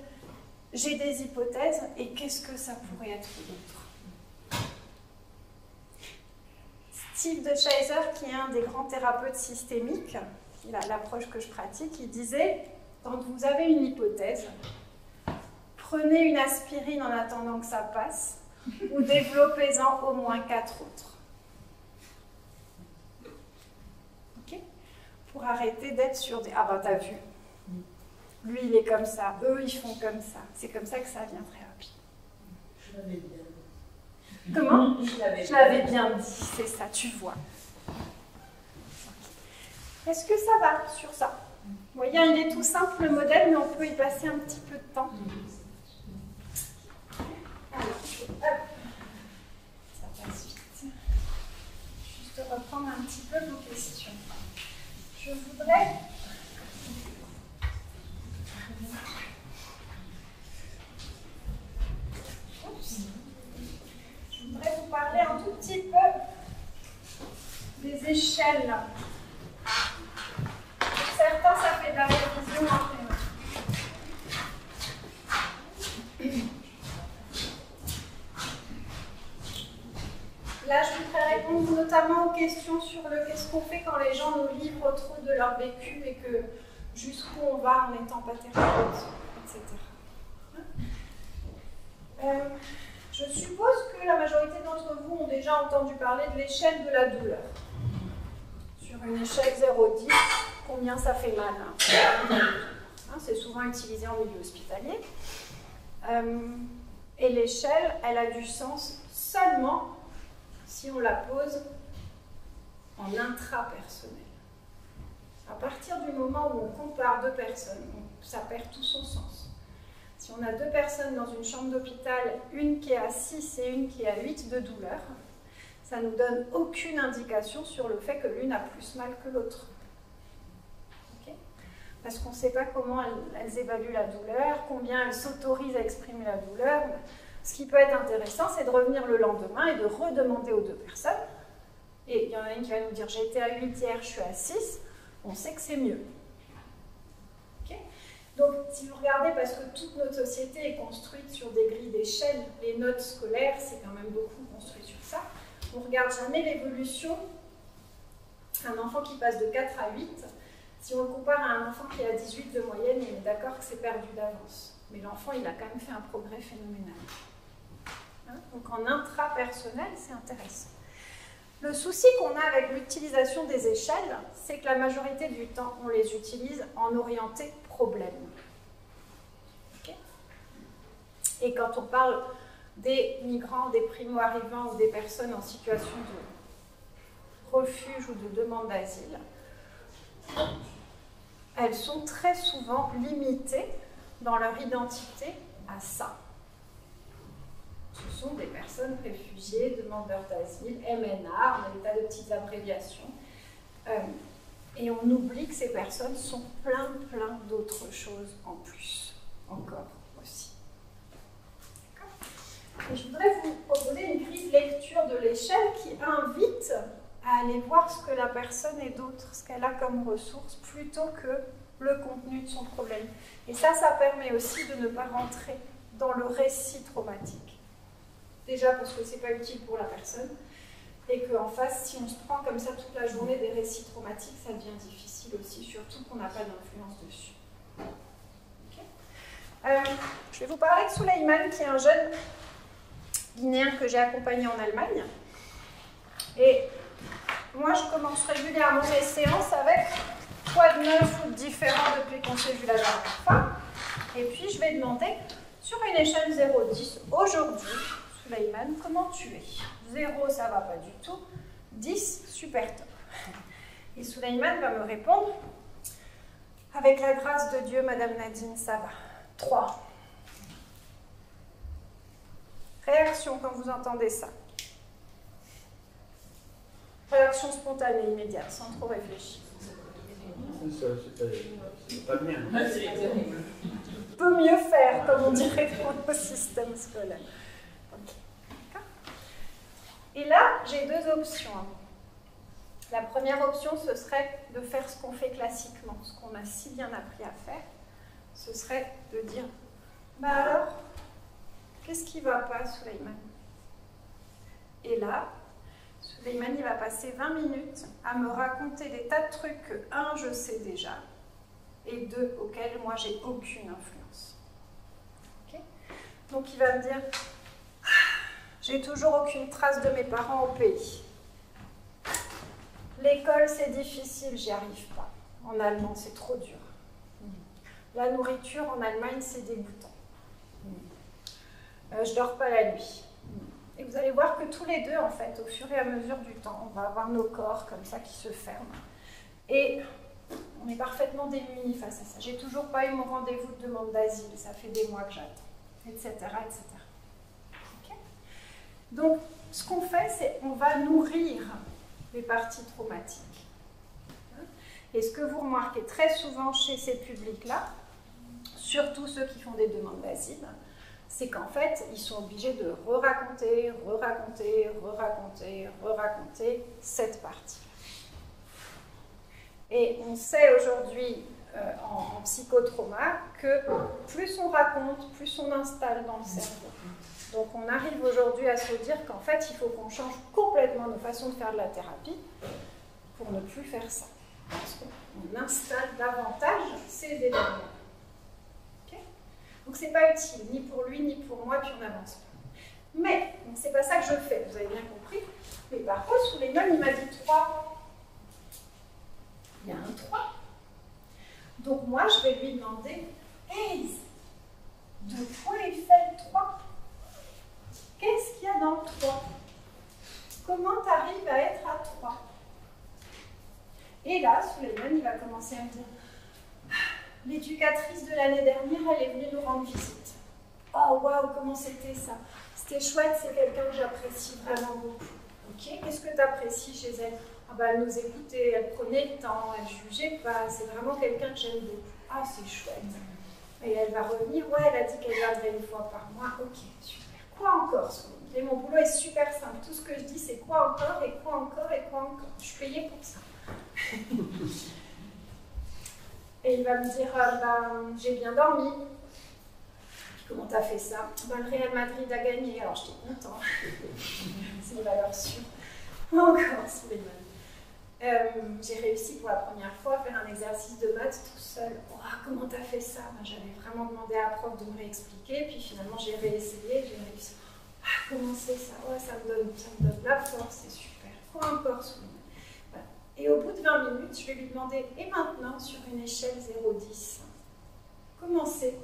j'ai des hypothèses, et qu'est-ce que ça pourrait être d'autre? Steve de Scheiser, qui est un des grands thérapeutes systémiques, l'approche que je pratique, il disait, quand vous avez une hypothèse, prenez une aspirine en attendant que ça passe, ou développez-en au moins 4 autres. Okay. Pour arrêter d'être sur des « ah ben t'as vu, lui il est comme ça, eux ils font comme ça ». C'est comme ça que ça vient très rapide. Je l'avais bien dit. Comment? Je l'avais bien dit, c'est ça, tu vois. Est-ce que ça va sur ça? Vous voyez, il est tout simple le modèle, mais on peut y passer un petit peu de temps. Alors, ça passe vite. Juste reprendre un petit peu vos questions. Je voudrais... vous parler un tout petit peu des échelles. Pour certains, ça fait de la révision après. Là, je voudrais répondre notamment aux questions sur le qu'est-ce qu'on fait quand les gens nous livrent trop de leur vécu et que jusqu'où on va en n'étant pas thérapeute, etc. Je suppose que la majorité d'entre vous ont déjà entendu parler de l'échelle de la douleur. Sur une échelle 0-10, combien ça fait mal, c'est souvent utilisé en milieu hospitalier. Et l'échelle, elle a du sens seulement si on la pose en intrapersonnel. À partir du moment où on compare deux personnes, ça perd tout son sens. Si on a deux personnes dans une chambre d'hôpital, une qui est à 6 et une qui est à 8 de douleur, ça ne nous donne aucune indication sur le fait que l'une a plus mal que l'autre. Okay? Parce qu'on ne sait pas comment elles évaluent la douleur, combien elles s'autorisent à exprimer la douleur. Ce qui peut être intéressant, c'est de revenir le lendemain et de redemander aux deux personnes. Et il y en a une qui va nous dire « j'ai été à 8 hier, je suis à 6 », on sait que c'est mieux. Okay? Donc, si vous regardez, parce que toute notre société est construite sur des grilles d'échelle, les notes scolaires, c'est quand même beaucoup construit sur ça, on ne regarde jamais l'évolution. Un enfant qui passe de 4 à 8, si on le compare à un enfant qui a 18 de moyenne, il est d'accord que c'est perdu d'avance. Mais l'enfant, il a quand même fait un progrès phénoménal. Donc en intrapersonnel, c'est intéressant. Le souci qu'on a avec l'utilisation des échelles, c'est que la majorité du temps, on les utilise en orienté problème. Okay? Et quand on parle des migrants, des primo-arrivants ou des personnes en situation de refuge ou de demande d'asile, elles sont très souvent limitées dans leur identité à ça. Ce sont des personnes réfugiées, demandeurs d'asile, MNA, on a des tas de petites abréviations. Et on oublie que ces personnes sont plein d'autres choses en plus, encore aussi. Et je voudrais vous proposer une grille de lecture de l'échelle qui invite à aller voir ce que la personne et d'autres, ce qu'elle a comme ressources, plutôt que le contenu de son problème. Et ça permet aussi de ne pas rentrer dans le récit traumatique. Déjà parce que ce n'est pas utile pour la personne, et qu'en face, si on se prend comme ça toute la journée des récits traumatiques, ça devient difficile aussi, surtout qu'on n'a pas d'influence dessus. Okay. Je vais vous parler de Souleymane, qui est un jeune guinéen que j'ai accompagné en Allemagne. Et moi, je commence régulièrement mes séances avec quoi de neuf ou de différent depuis qu'on s'est vu la dernière fois. Et puis, je vais demander, sur une échelle 0-10, aujourd'hui, Souleymane, comment tu es? 0, ça va pas du tout. 10, super top. Et Souleymane va me répondre, avec la grâce de Dieu, Madame Nadine, ça va. 3. Réaction quand vous entendez ça. Réaction spontanée, immédiate, sans trop réfléchir. C'est pas bien. Peut mieux faire, comme on dirait dans le système scolaire. Okay. Et là, j'ai deux options. La première option, ce serait de faire ce qu'on fait classiquement, ce qu'on a si bien appris à faire. Ce serait de dire, bah alors, qu'est-ce qui ne va pas, Souleymane? Et là, Souleymane, il va passer 20 minutes à me raconter des tas de trucs que, 1, je sais déjà, et 2, auxquels moi, j'ai aucune influence. Okay? Donc, il va me dire, j'ai toujours aucune trace de mes parents au pays. L'école, c'est difficile, j'y arrive pas. En allemand, c'est trop dur. La nourriture, en Allemagne, c'est dégoûtant. Je dors pas la nuit. Et vous allez voir que tous les deux, en fait, au fur et à mesure du temps, on va avoir nos corps comme ça qui se ferment. Et on est parfaitement démunis face à ça. J'ai toujours pas eu mon rendez-vous de demande d'asile, ça fait des mois que j'attends, etc. etc. Okay? Donc, ce qu'on fait, c'est on va nourrir les parties traumatiques. Et ce que vous remarquez très souvent chez ces publics-là, surtout ceux qui font des demandes d'asile, c'est qu'en fait, ils sont obligés de re-raconter cette partie. Et on sait aujourd'hui, en psychotrauma, que plus on raconte, plus on installe dans le cerveau. Donc on arrive aujourd'hui à se dire qu'en fait, il faut qu'on change complètement nos façons de faire de la thérapie pour ne plus faire ça. Parce qu'on installe davantage ces éléments. Okay? Donc c'est pas utile, ni pour lui, ni pour moi, puis on avance pas. Mais, c'est pas ça que je fais, vous avez bien compris. Mais par contre, Suleiman, il m'a dit 3. Il y a un 3. Donc moi, je vais lui demander, hey, de quoi il fait le 3 ? Qu'est-ce qu'il y a dans le 3 ? Comment tu arrives à être à 3 ? Et là, Suleiman, il va commencer à me dire, l'éducatrice de l'année dernière, elle est venue nous rendre visite. Oh, waouh, comment c'était ça ? C'était chouette, c'est quelqu'un que j'apprécie vraiment beaucoup. Ok, qu'est-ce que tu apprécies chez elle ? Ah bah, elle nous écoutait, elle prenait le temps, elle ne jugeait pas, c'est vraiment quelqu'un que j'aime beaucoup. Ah, c'est chouette. Et elle va revenir, ouais, elle a dit qu'elle viendrait une fois par mois. Ok, super. Quoi encore ? Et mon boulot est super simple. Tout ce que je dis, c'est quoi encore, et quoi encore, et quoi encore. Je suis payée pour ça. Et il va me dire, j'ai bien dormi. Comment t'as fait ça ? Le Real Madrid a gagné, alors j'étais content. C'est une valeur sûre. Encore, Suleiman. J'ai réussi pour la première fois à faire un exercice de maths tout seul. Oh, comment t'as fait ça ? J'avais vraiment demandé à la prof de me réexpliquer, puis finalement j'ai réessayé, j'ai réussi. Comment c'est ça ? Ouais, ça me donne de la force, c'est super. Quoi encore, Suleiman ? Voilà. Et au bout de 20 minutes, je vais lui demander, et maintenant, sur une échelle 0-10, comment c'est ?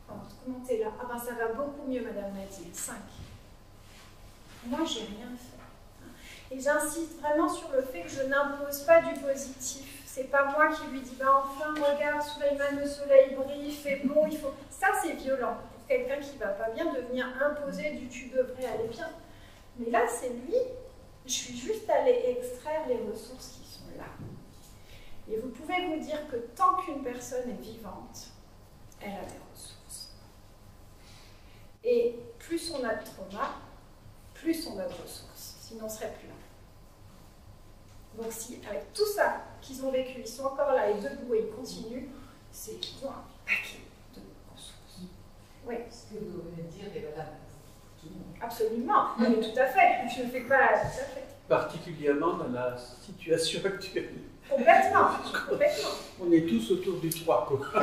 Comment t'es là ? Ah ça va beaucoup mieux, Madame Nadir, 5. Moi, j'ai rien fait. Et j'insiste vraiment sur le fait que je n'impose pas du positif. C'est pas moi qui lui dis, enfin, regarde, Suleiman, le soleil brille, il fait beau, il faut... Ça, c'est violent. Pour quelqu'un qui va pas bien, de venir imposer du tu devrais aller bien. Mais là, c'est lui. Je suis juste allée extraire les ressources qui sont là. Et vous pouvez vous dire que tant qu'une personne est vivante, elle a des ressources. Et plus on a de trauma, plus on a de ressources. Sinon, on ne serait plus là. Donc si, avec tout ça qu'ils ont vécu, ils sont encore là et debout et ils continuent, c'est qu'ils ont un paquet de ressources. Oui. Ce que vous venez de dire est valable pour tout le monde. Absolument, mais tout à fait. Je ne fais pas tout à fait. Particulièrement dans la situation actuelle. Complètement. Complètement. On est tous autour du 3, quoi. Tout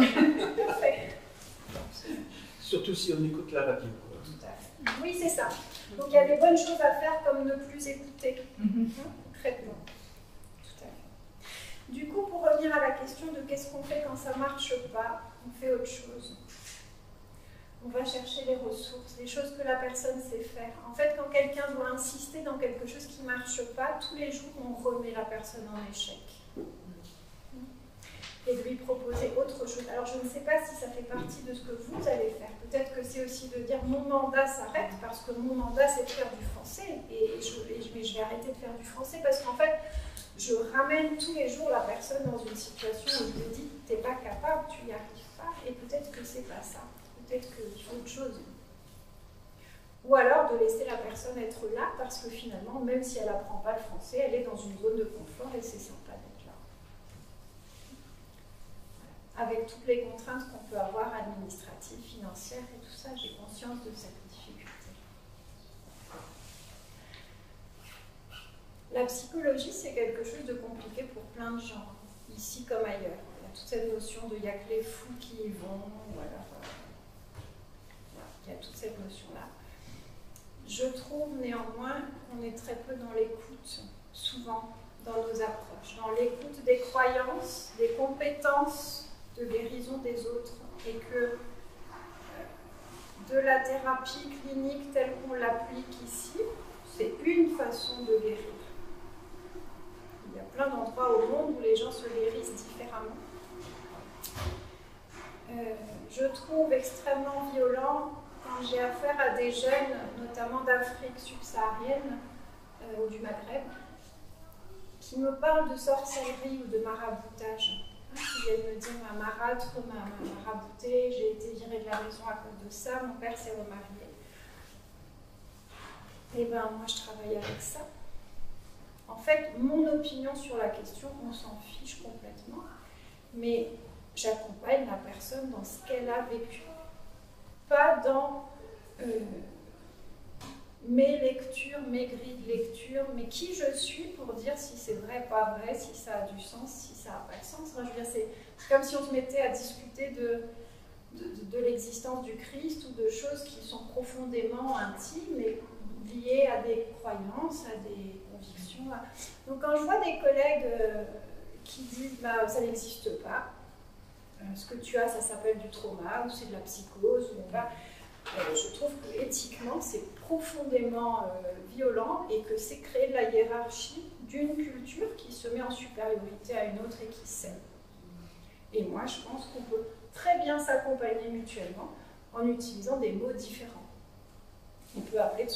à fait. Surtout si on écoute la radio. Tout à fait. Oui, c'est ça. Donc il y a des bonnes choses à faire comme ne plus écouter. Concrètement. Tout à fait. Du coup, pour revenir à la question de qu'est-ce qu'on fait quand ça ne marche pas, on fait autre chose. On va chercher les ressources, les choses que la personne sait faire. En fait, quand quelqu'un doit insister dans quelque chose qui ne marche pas, tous les jours, on remet la personne en échec. Et de lui proposer autre chose. Alors, je ne sais pas si ça fait partie de ce que vous allez faire. Peut-être que c'est aussi de dire mon mandat s'arrête parce que mon mandat, c'est de faire du français. Et je vais arrêter de faire du français parce qu'en fait, je ramène tous les jours la personne dans une situation où je lui dis t'es pas capable, tu n'y arrives pas. Et peut-être que c'est pas ça. Peut-être qu'il faut autre chose. Ou alors de laisser la personne être là parce que finalement, même si elle n'apprend pas le français, elle est dans une zone de confort et c'est sympa d'être là. Avec toutes les contraintes qu'on peut avoir administratives, financières et tout ça, j'ai conscience de cette difficulté. La psychologie, c'est quelque chose de compliqué pour plein de gens, ici comme ailleurs. Il y a toute cette notion de il n'y a que les fous qui y vont, ou alors, il y a toute cette notion-là. Je trouve néanmoins qu'on est très peu dans l'écoute, souvent, dans nos approches, dans l'écoute des croyances, des compétences, de guérison des autres, et que de la thérapie clinique telle qu'on l'applique ici, c'est une façon de guérir. Il y a plein d'endroits au monde où les gens se guérissent différemment. Je trouve extrêmement violent quand j'ai affaire à des jeunes, notamment d'Afrique subsaharienne ou du Maghreb, qui me parlent de sorcellerie ou de maraboutage. qui viennent me dire ma marâtre m'a rabouté, j'ai été virée de la maison à cause de ça, mon père s'est remarié. Et ben moi je travaille avec ça. En fait, mon opinion sur la question, on s'en fiche complètement, mais j'accompagne la personne dans ce qu'elle a vécu. Pas dans mes lectures, mes grilles de lecture, mais qui je suis pour dire si c'est vrai, pas vrai, si ça a du sens, si ça n'a pas de sens. Moi, je veux dire, c'est comme si on se mettait à discuter de l'existence du Christ ou de choses qui sont profondément intimes et liées à des croyances, à des convictions. Donc quand je vois des collègues qui disent bah, ça n'existe pas, ce que tu as, ça s'appelle du trauma, ou c'est de la psychose, ou pas. Je trouve que éthiquement, c'est profondément violent et que c'est créer de la hiérarchie d'une culture qui se met en supériorité à une autre et qui s'aime. Et moi, je pense qu'on peut très bien s'accompagner mutuellement en utilisant des mots différents. On peut appeler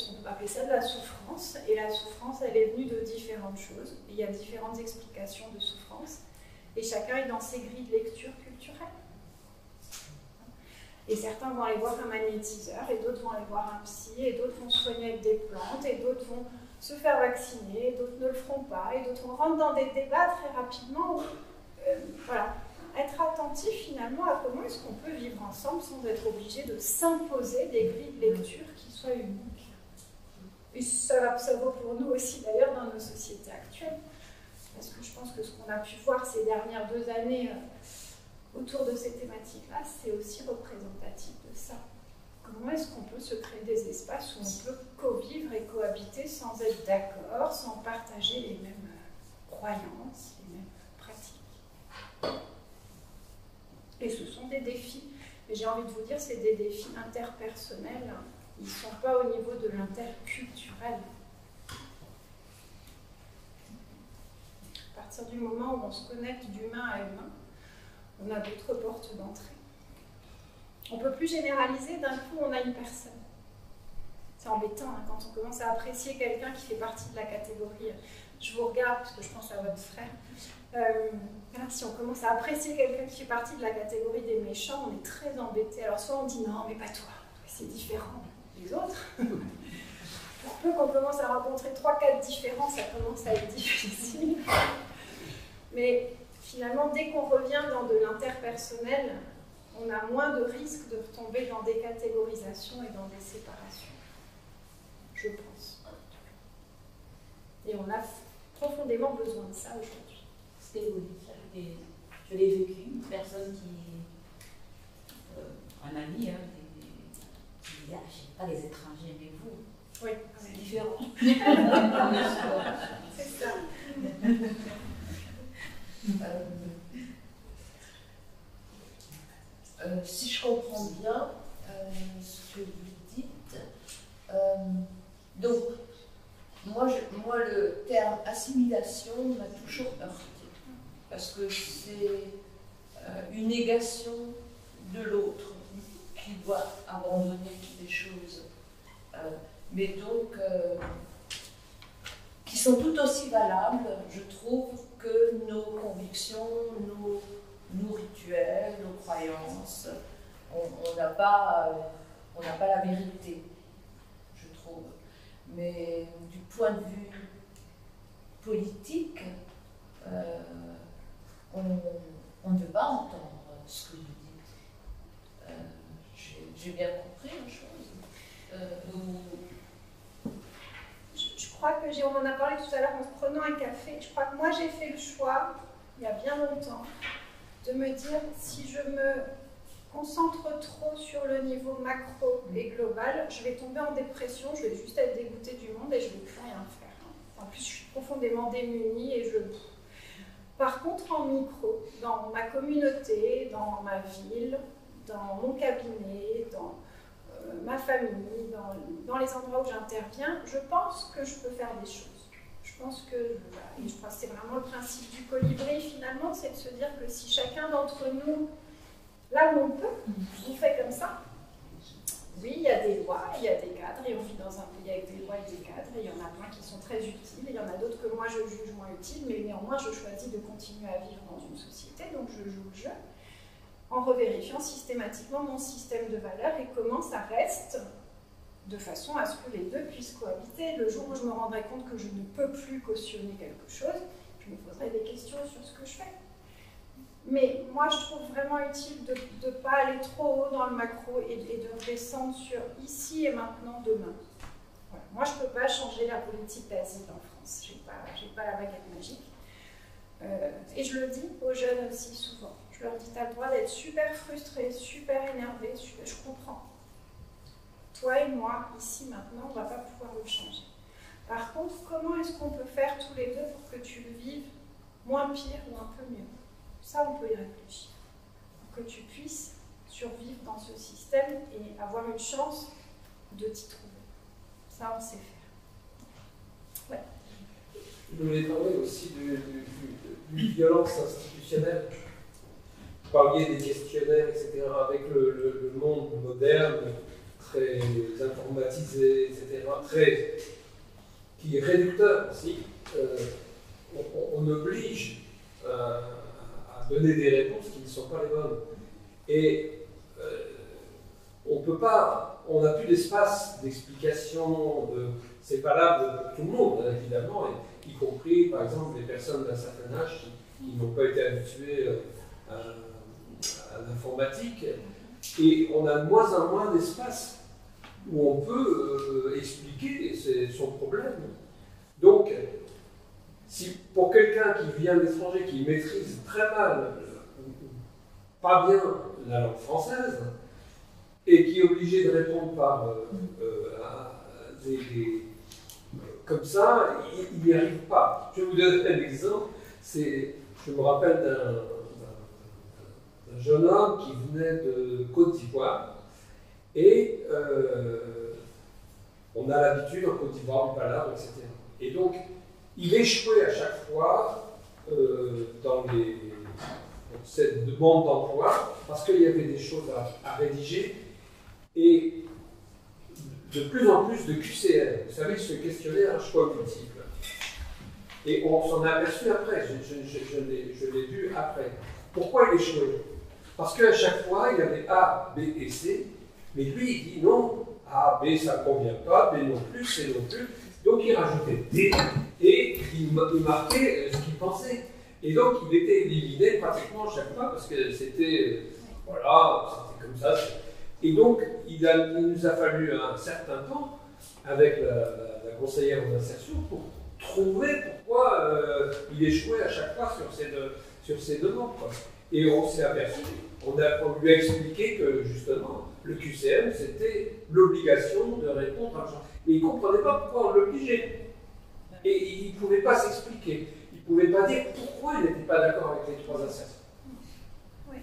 ça de la souffrance, et la souffrance, elle est venue de différentes choses. Et il y a différentes explications de souffrance, et chacun est dans ses grilles de lecture culturelle. Et certains vont aller voir un magnétiseur, et d'autres vont aller voir un psy, et d'autres vont se soigner avec des plantes, et d'autres vont se faire vacciner, et d'autres ne le feront pas, et d'autres vont rentrer dans des débats très rapidement. Où, voilà, être attentif finalement à comment est-ce qu'on peut vivre ensemble sans être obligé de s'imposer des grilles de lecture qui soient uniques. Et ça vaut pour nous aussi d'ailleurs dans nos sociétés actuelles. Parce que je pense que ce qu'on a pu voir ces dernières 2 années autour de ces thématiques-là, c'est aussi représentatif de ça. Comment est-ce qu'on peut se créer des espaces où on peut co-vivre et cohabiter sans être d'accord, sans partager les mêmes croyances, les mêmes pratiques. Et ce sont des défis. Mais j'ai envie de vous dire, c'est des défis interpersonnels. Ils ne sont pas au niveau de l'interculturel. À partir du moment où on se connecte d'humain à humain, on a d'autres portes d'entrée. On ne peut plus généraliser, d'un coup on a une personne. C'est embêtant hein, quand on commence à apprécier quelqu'un qui fait partie de la catégorie. Je vous regarde parce que je pense à votre frère. Si on commence à apprécier quelqu'un qui fait partie de la catégorie des méchants, on est très embêté. Alors soit on dit non, mais pas toi, c'est différent des autres. Pour peu qu'on commence à rencontrer 3-4 différents, ça commence à être difficile. Mais finalement, dès qu'on revient dans de l'interpersonnel, on a moins de risques de retomber dans des catégorisations et dans des séparations. Je pense. Et on a profondément besoin de ça aujourd'hui. Ce que vous dites, je l'ai vécu, une personne qui, un ami, hein, qui dit, ah, je n'aime pas les étrangers, mais vous, oui, c'est différent. C'est ça. Si je comprends bien ce que vous dites, donc moi le terme assimilation m'a toujours heurté parce que c'est une négation de l'autre qui doit abandonner des choses, mais donc qui sont tout aussi valables, je trouve, que nos convictions, nos rituels, nos croyances. On n'a pas la vérité, je trouve. Mais du point de vue politique, on ne veut pas entendre ce que vous dites. J'ai bien compris la chose. Je crois que on en a parlé tout à l'heure en se prenant un café. Je crois que moi j'ai fait le choix, il y a bien longtemps, de me dire si je me concentre trop sur le niveau macro et global, je vais tomber en dépression, je vais juste être dégoûtée du monde et je ne vais plus rien faire. En plus, je suis profondément démunie et je... Par contre, en micro, dans ma communauté, dans ma ville, dans mon cabinet, dans ma famille, dans les endroits où j'interviens, je pense que je peux faire des choses. Je pense que, et je crois que c'est vraiment le principe du colibri finalement, c'est de se dire que si chacun d'entre nous, là où on peut, on fait comme ça, Oui, il y a des lois, il y a des cadres, et on vit dans un pays avec des lois et des cadres, et il y en a plein qui sont très utiles, et il y en a d'autres que moi je juge moins utiles, mais néanmoins je choisis de continuer à vivre dans une société, donc je joue le jeu, en revérifiant systématiquement mon système de valeurs et comment ça reste, de façon à ce que les deux puissent cohabiter. Le jour où je me rendrai compte que je ne peux plus cautionner quelque chose, je me poserai des questions sur ce que je fais. Mais moi, je trouve vraiment utile de ne pas aller trop haut dans le macro et de descendre sur ici et maintenant, demain. Voilà. Moi, je ne peux pas changer la politique d'asile en France. Je n'ai pas la baguette magique. Et je le dis aux jeunes aussi souvent. Je leur dis, tu as le droit d'être super frustré, super énervé, je comprends. Toi et moi, ici, maintenant, on ne va pas pouvoir le changer. Par contre, comment est-ce qu'on peut faire tous les deux pour que tu le vives moins pire ou un peu mieux? Ça, on peut y réfléchir. Pour que tu puisses survivre dans ce système et avoir une chance de t'y trouver. Ça, on sait faire. Ouais. Je voulais parler aussi d'une violence institutionnelle. Vous parliez des questionnaires, etc. Avec le monde moderne, très informatisé, etc., qui est réducteur aussi, on oblige à donner des réponses qui ne sont pas les bonnes. Et on peut pas, on n'a plus d'espace d'explication, c'est valable pour tout le monde, hein, évidemment, y compris, par exemple, les personnes d'un certain âge qui n'ont pas été habituées à l'informatique. Et on a de moins en moins d'espace où on peut expliquer son problème. Donc, si pour quelqu'un qui vient de l'étranger, qui maîtrise très mal, pas bien la langue française, et qui est obligé de répondre par comme ça, il n'y arrive pas. Je vais vous donner un exemple. Je me rappelle d'un jeune homme qui venait de Côte d'Ivoire, et on a l'habitude en Côte d'Ivoire du palabre, etc. Et donc, il échouait à chaque fois dans cette demande d'emploi parce qu'il y avait des choses à rédiger et de plus en plus de QCM. Vous savez, ce questionnaire à choix multiple. Et on s'en est aperçu après, je l'ai vu après. Pourquoi il échouait? Parce qu'à chaque fois, il y avait A, B et C, mais lui, il dit non, A, B, ça ne convient pas, B non plus, C non plus. Donc il rajoutait D et il marquait ce qu'il pensait. Et donc il était éliminé pratiquement chaque fois parce que c'était, voilà, c'était comme ça. Et donc il nous a fallu un certain temps avec la conseillère en insertion pour trouver pourquoi il échouait à chaque fois sur ces demandes, quoi. Et on s'est aperçu, on lui a expliqué que justement le QCM c'était l'obligation de répondre à ça. Et il ne comprenait pas pourquoi on l'obligeait. Et il ne pouvait pas s'expliquer. Il ne pouvait pas dire pourquoi il n'était pas d'accord avec les trois insertions. Oui.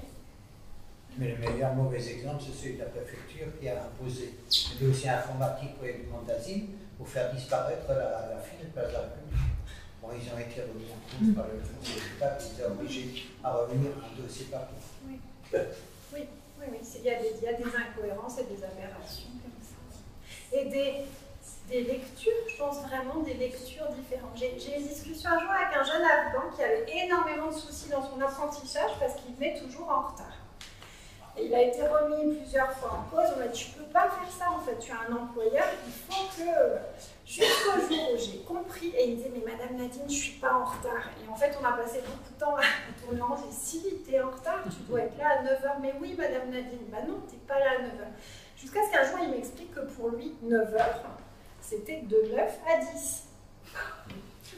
Mais le meilleur mauvais exemple, c'est celui de la préfecture qui a imposé le dossier informatique pour les demandes d'asile pour faire disparaître la file de Place de la République. Bon, ils ont été remis en cause par le Conseil d'État qui les a obligés à revenir un dossier par jour. Oui. Oui. Il y a des incohérences et des aberrations comme ça. Et des lectures, je pense vraiment des lectures différentes. J'ai eu une discussion un jour avec un jeune Afghan qui avait énormément de soucis dans son apprentissage parce qu'il venait toujours en retard. Et il a été remis plusieurs fois en cause. On m'a dit, tu ne peux pas faire ça en fait, tu as un employeur, il faut que jusqu'au jour où j'ai compris, et il me disait, mais Madame Nadine, je ne suis pas en retard. Et en fait, on a passé beaucoup de temps à tourner en rond. J'ai dit, si, tu es en retard, tu dois être là à 9h. Mais oui, Madame Nadine, bah non, tu n'es pas là à 9h. Jusqu'à ce qu'un jour, il m'explique que pour lui, 9h, c'était de 9 à 10.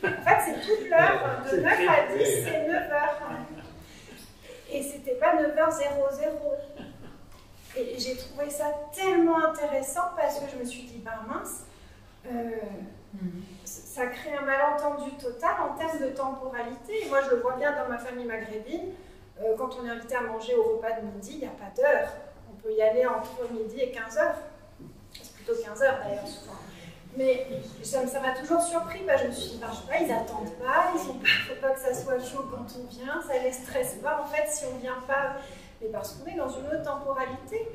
En fait, c'est toute l'heure, de 9 à 10, c'est 9h. Et c'était pas 9h00. Et j'ai trouvé ça tellement intéressant parce que je me suis dit, ben mince, ça crée un malentendu total en termes de temporalité. Et moi, je le vois bien dans ma famille maghrébine. Quand on est invité à manger au repas de midi, il n'y a pas d'heure. On peut y aller entre midi et 15h. C'est plutôt 15h d'ailleurs, souvent. Mais ça m'a toujours surpris. Je me suis dit, je sais pas, ils n'attendent pas, il ne faut pas que ça soit chaud quand on vient, ça ne les stresse pas en fait si on ne vient pas. Mais parce qu'on est dans une autre temporalité.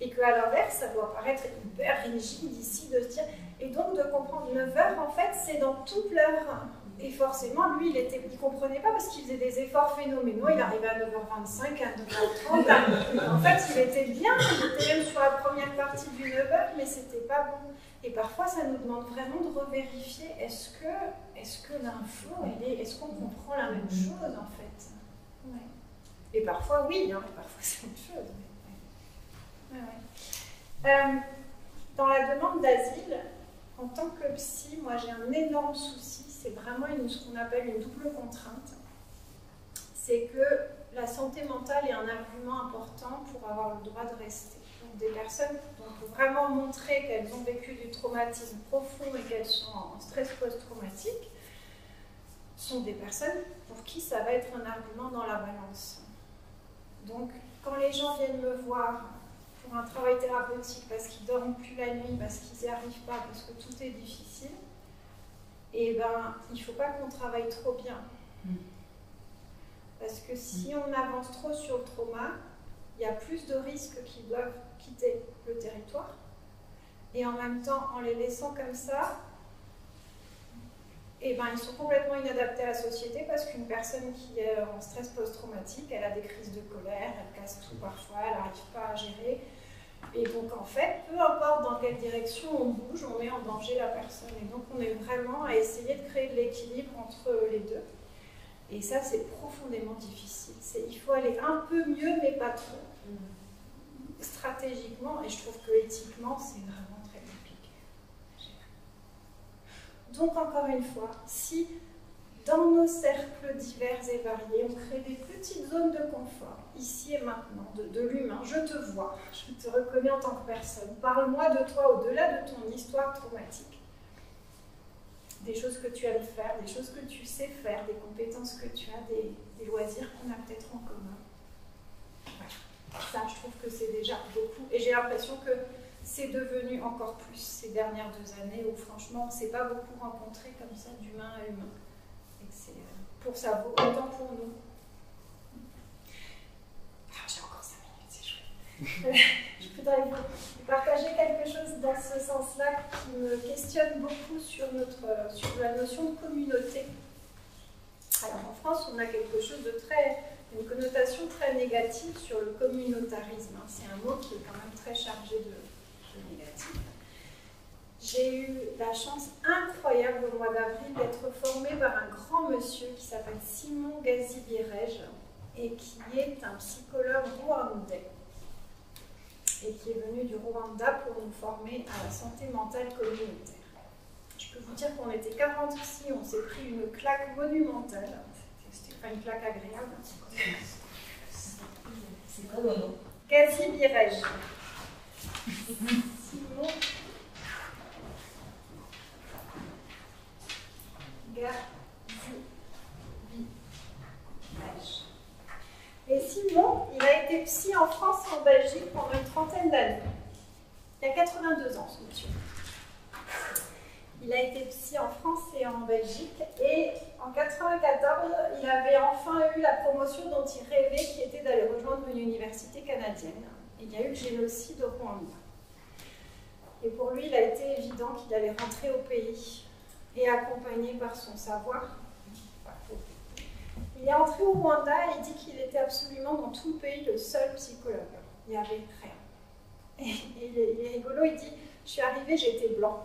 Et qu'à l'inverse, ça doit paraître hyper rigide ici de se dire, et donc de comprendre 9 heures, en fait, c'est dans toute l'heure. Et forcément, lui, il comprenait pas parce qu'il faisait des efforts phénoménaux. Il arrivait à 9h25, à 9h30. En fait, il était bien. Il était même sur la première partie du 9h, mais c'était pas bon. Et parfois, ça nous demande vraiment de revérifier est-ce que l'info, est-ce qu'on comprend la même chose, en fait. Ouais. Et parfois, oui, hein, et parfois, c'est autre chose. Ouais. Dans la demande d'asile, en tant que psy, moi, j'ai un énorme souci. C'est vraiment ce qu'on appelle une double contrainte. C'est que la santé mentale est un argument important pour avoir le droit de rester. Donc des personnes dont on peut vraiment montrer qu'elles ont vécu du traumatisme profond et qu'elles sont en stress post-traumatique sont des personnes pour qui ça va être un argument dans la balance. Donc quand les gens viennent me voir pour un travail thérapeutique parce qu'ils ne dorment plus la nuit, parce qu'ils n'y arrivent pas, parce que tout est difficile, et ben, il ne faut pas qu'on travaille trop bien. Parce que si on avance trop sur le trauma, il y a plus de risques qu'ils doivent quitter le territoire. Et en même temps, en les laissant comme ça, et ben, ils sont complètement inadaptés à la société parce qu'une personne qui est en stress post-traumatique, elle a des crises de colère, elle casse tout parfois, elle n'arrive pas à gérer. Et donc en fait, peu importe dans quelle direction on bouge, on met en danger la personne. Et donc on est vraiment à essayer de créer de l'équilibre entre les deux. Et ça, c'est profondément difficile. Il faut aller un peu mieux, mais pas trop. Stratégiquement, et je trouve que éthiquement, c'est vraiment très compliqué. Donc encore une fois, si dans nos cercles divers et variés, on crée des petites zones de confort, ici et maintenant, de l'humain. Je te vois, je te reconnais en tant que personne. Parle-moi de toi au-delà de ton histoire traumatique. Des choses que tu aimes faire, des choses que tu sais faire, des compétences que tu as, des loisirs qu'on a peut-être en commun. Ouais. Ça, je trouve que c'est déjà beaucoup. Et j'ai l'impression que c'est devenu encore plus ces dernières 2 années où franchement, on ne s'est pas beaucoup rencontré comme ça d'humain à humain. Pour ça vaut autant pour nous. Ah, j'ai encore 5 minutes, c'est chouette. Je voudrais vous partager quelque chose dans ce sens-là qui me questionne beaucoup sur la notion de communauté. Alors en France, on a quelque chose de une connotation très négative sur le communautarisme. C'est un mot qui est quand même très chargé de négatif. J'ai eu la chance incroyable au mois d'avril d'être formée par un grand monsieur qui s'appelle Simon Gazibirej et qui est un psychologue rwandais et qui est venu du Rwanda pour nous former à la santé mentale communautaire. Je peux vous dire qu'on était 40 ici, on s'est pris une claque monumentale. C'était pas une claque agréable. C'est quoi le nom? Gazibirej. Simon Et Simon, il a été psy en France et en Belgique pendant une trentaine d'années. Il a 82 ans, ce monsieur. Il a été psy en France et en Belgique. Et en 1994, il avait enfin eu la promotion dont il rêvait, qui était d'aller rejoindre une université canadienne. Et il y a eu le génocide au Rwanda. Et pour lui, il a été évident qu'il allait rentrer au pays et accompagné par son savoir. Il est entré au Rwanda et il dit qu'il était absolument dans tout le pays le seul psychologue. Il n'y avait rien. Et il est rigolo, il dit « Je suis arrivé, j'étais blanc.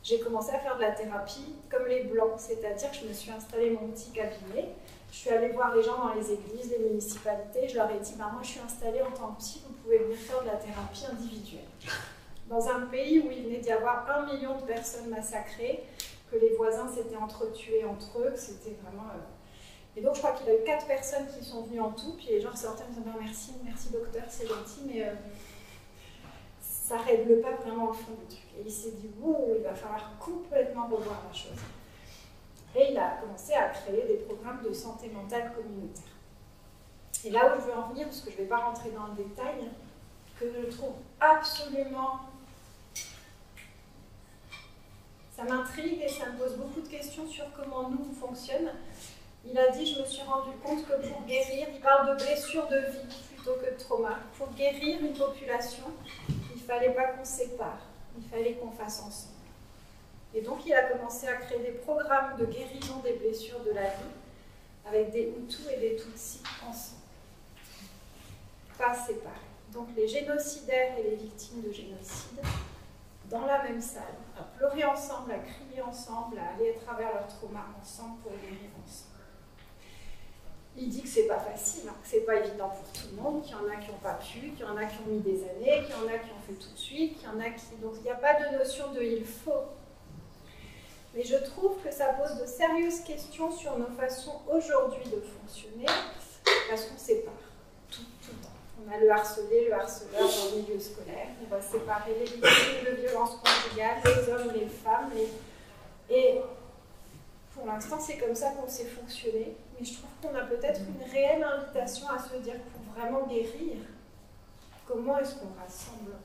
J'ai commencé à faire de la thérapie comme les blancs, c'est-à-dire que je me suis installé mon petit cabinet. Je suis allée voir les gens dans les églises, les municipalités. Je leur ai dit « Moi, je suis installée en tant que psy, vous pouvez venir faire de la thérapie individuelle. » Dans un pays où il venait d'y avoir 1 million de personnes massacrées, que les voisins s'étaient entretués entre eux, que c'était vraiment... Et donc je crois qu'il y a eu 4 personnes qui sont venues en tout, puis les gens sortaient en disant merci docteur, c'est gentil, mais ça ne règle pas vraiment le fond du truc. Et il s'est dit, il va falloir complètement revoir la chose. Et il a commencé à créer des programmes de santé mentale communautaire. Et là où je veux en venir, parce que je ne vais pas rentrer dans le détail, que je trouve absolument... Ça m'intrigue et ça me pose beaucoup de questions sur comment nous, on fonctionne. Il a dit, je me suis rendu compte que pour guérir, il parle de blessures de vie plutôt que de trauma. Pour guérir une population, il ne fallait pas qu'on sépare, il fallait qu'on fasse ensemble. Et donc il a commencé à créer des programmes de guérison des blessures de la vie avec des Hutus et des Tutsis ensemble, pas séparés. Donc les génocidaires et les victimes de génocide, dans la même salle, à pleurer ensemble, à crier ensemble, à aller à travers leur trauma ensemble pour guérir ensemble. Il dit que c'est pas facile, hein, que c'est pas évident pour tout le monde, qu'il y en a qui n'ont pas pu, qu'il y en a qui ont mis des années, qu'il y en a qui ont fait tout de suite, qu'il y en a qui... Donc il n'y a pas de notion de « il faut ». Mais je trouve que ça pose de sérieuses questions sur nos façons aujourd'hui de fonctionner, parce qu'on sépare tout le temps. On a le harcelé, le harceleur dans le milieu scolaire, on va séparer les victimes de violences conjugales, les hommes, les femmes, et pour l'instant c'est comme ça qu'on sait fonctionner, mais je trouve qu'on a peut-être une réelle invitation à se dire pour vraiment guérir, comment est-ce qu'on rassemble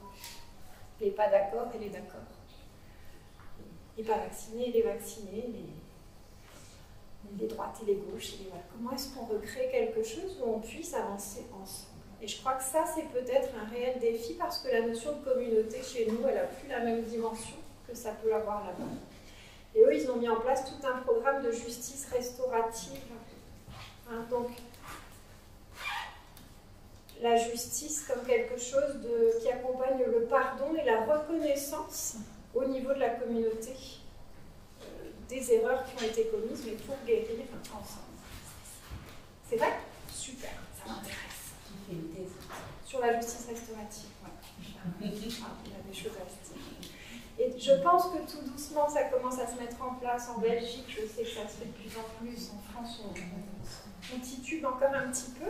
les pas d'accord et les d'accord, les pas vaccinés et les vaccinés, les droites et les gauches, et voilà. Comment est-ce qu'on recrée quelque chose où on puisse avancer ensemble? Et je crois que ça, c'est peut-être un réel défi parce que la notion de communauté chez nous, elle n'a plus la même dimension que ça peut avoir là-bas. Et eux, ils ont mis en place tout un programme de justice restaurative. Hein, donc, la justice comme quelque chose qui accompagne le pardon et la reconnaissance au niveau de la communauté des erreurs qui ont été commises, mais pour guérir ensemble. C'est vrai? Super, ça m'intéresse. Sur la justice restaurative, ouais. Il y a des choses à se dire. Et je pense que tout doucement, ça commence à se mettre en place en Belgique. Je sais que ça se fait de plus en plus. En France, on titube encore un petit peu.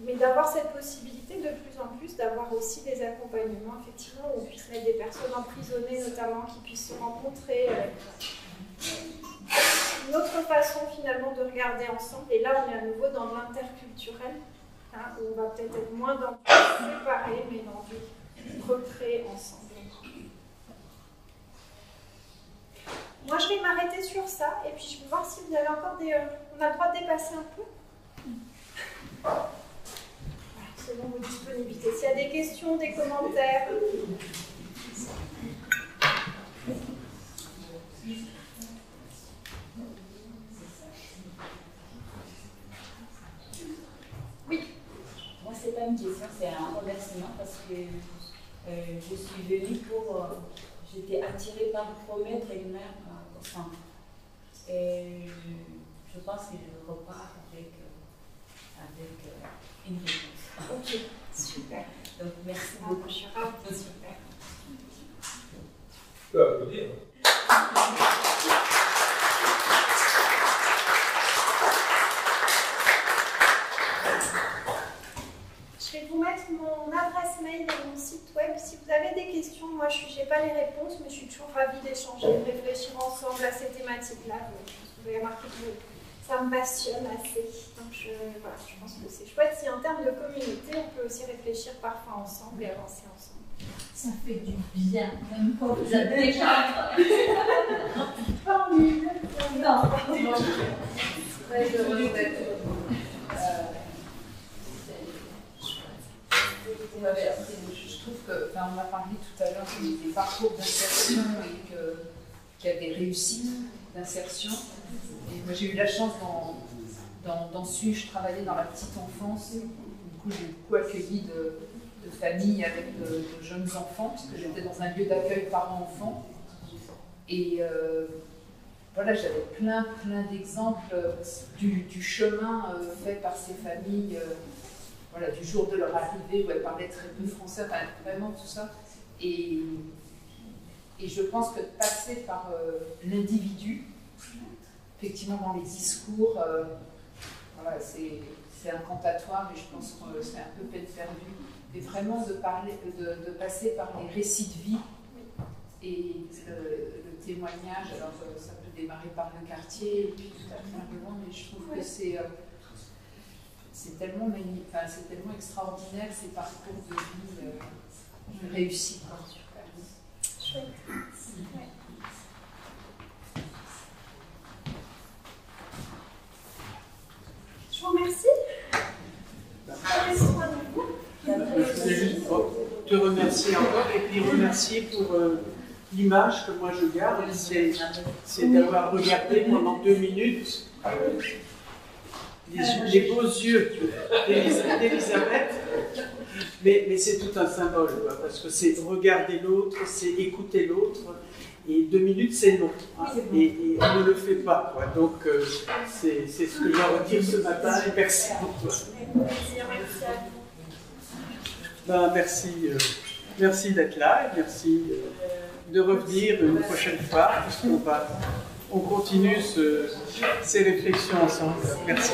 Mais d'avoir cette possibilité de plus en plus, d'avoir aussi des accompagnements, effectivement, où on puisse mettre des personnes emprisonnées, notamment, qui puissent se rencontrer. Une autre façon, finalement, de regarder ensemble. Et là, on est à nouveau dans l'interculturel. Hein, où on va peut-être être moins dans le séparer, mais dans le recréer ensemble. Moi, je vais m'arrêter sur ça, et puis je vais voir si vous avez encore des... on a le droit de dépasser un peu. Voilà, selon vos disponibilités. S'il y a des questions, des commentaires... C'est pas une question, c'est un remerciement parce que je suis venue pour... j'étais attirée par promettre une mère au centre. Et je pense que je repars avec une réponse. Ok, super. Donc merci beaucoup. Je suis ravie. Super. Tu peux applaudir. Je vais vous mettre mon adresse mail et mon site web. Si vous avez des questions, moi je n'ai pas les réponses, mais je suis toujours ravie d'échanger, de réfléchir ensemble à ces thématiques-là. Vous avez remarqué que ça me passionne assez. Donc voilà, je pense que c'est chouette. Si en termes de communauté, on peut aussi réfléchir parfois ensemble et avancer ensemble. Ça fait du bien, même quand vous avez déjà... Pas en ligne. Non. Très heureuse d'être... Je trouve que, on a parlé tout à l'heure des parcours d'insertion et qu'il y a des réussites d'insertion. Et moi, j'ai eu la chance d'en suivre. Je travaillais dans la petite enfance. Du coup, j'ai beaucoup accueilli de familles avec de jeunes enfants, parce que j'étais dans un lieu d'accueil parents-enfants. Et voilà, j'avais plein d'exemples du chemin fait par ces familles. Voilà, du jour de leur arrivée, où elles parlaient très peu français, enfin, vraiment tout ça. Et je pense que passer par l'individu, effectivement dans les discours, voilà, c'est incantatoire et je pense que c'est un peu peine perdue. Mais vraiment de passer par les récits de vie et le témoignage. Alors ça peut démarrer par le quartier et puis tout à fait loin, mais je trouve que c'est tellement magnifique, enfin, c'est tellement extraordinaire ces parcours de vie réussis. Chouette. Ouais. remercier encore et puis remercier pour l'image que moi je garde, c'est d'avoir regardé pendant 2 minutes les beaux yeux d'Elisabeth. Mais c'est tout un symbole, quoi, parce que c'est regarder l'autre, c'est écouter l'autre, et 2 minutes c'est long, hein, et on ne le fait pas, quoi. Donc c'est ce que j'ai à dire ce matin, et merci pour toi. Ben, merci d'être là, et merci de revenir une prochaine fois, puisqu'on continue ces réflexions ensemble. Merci.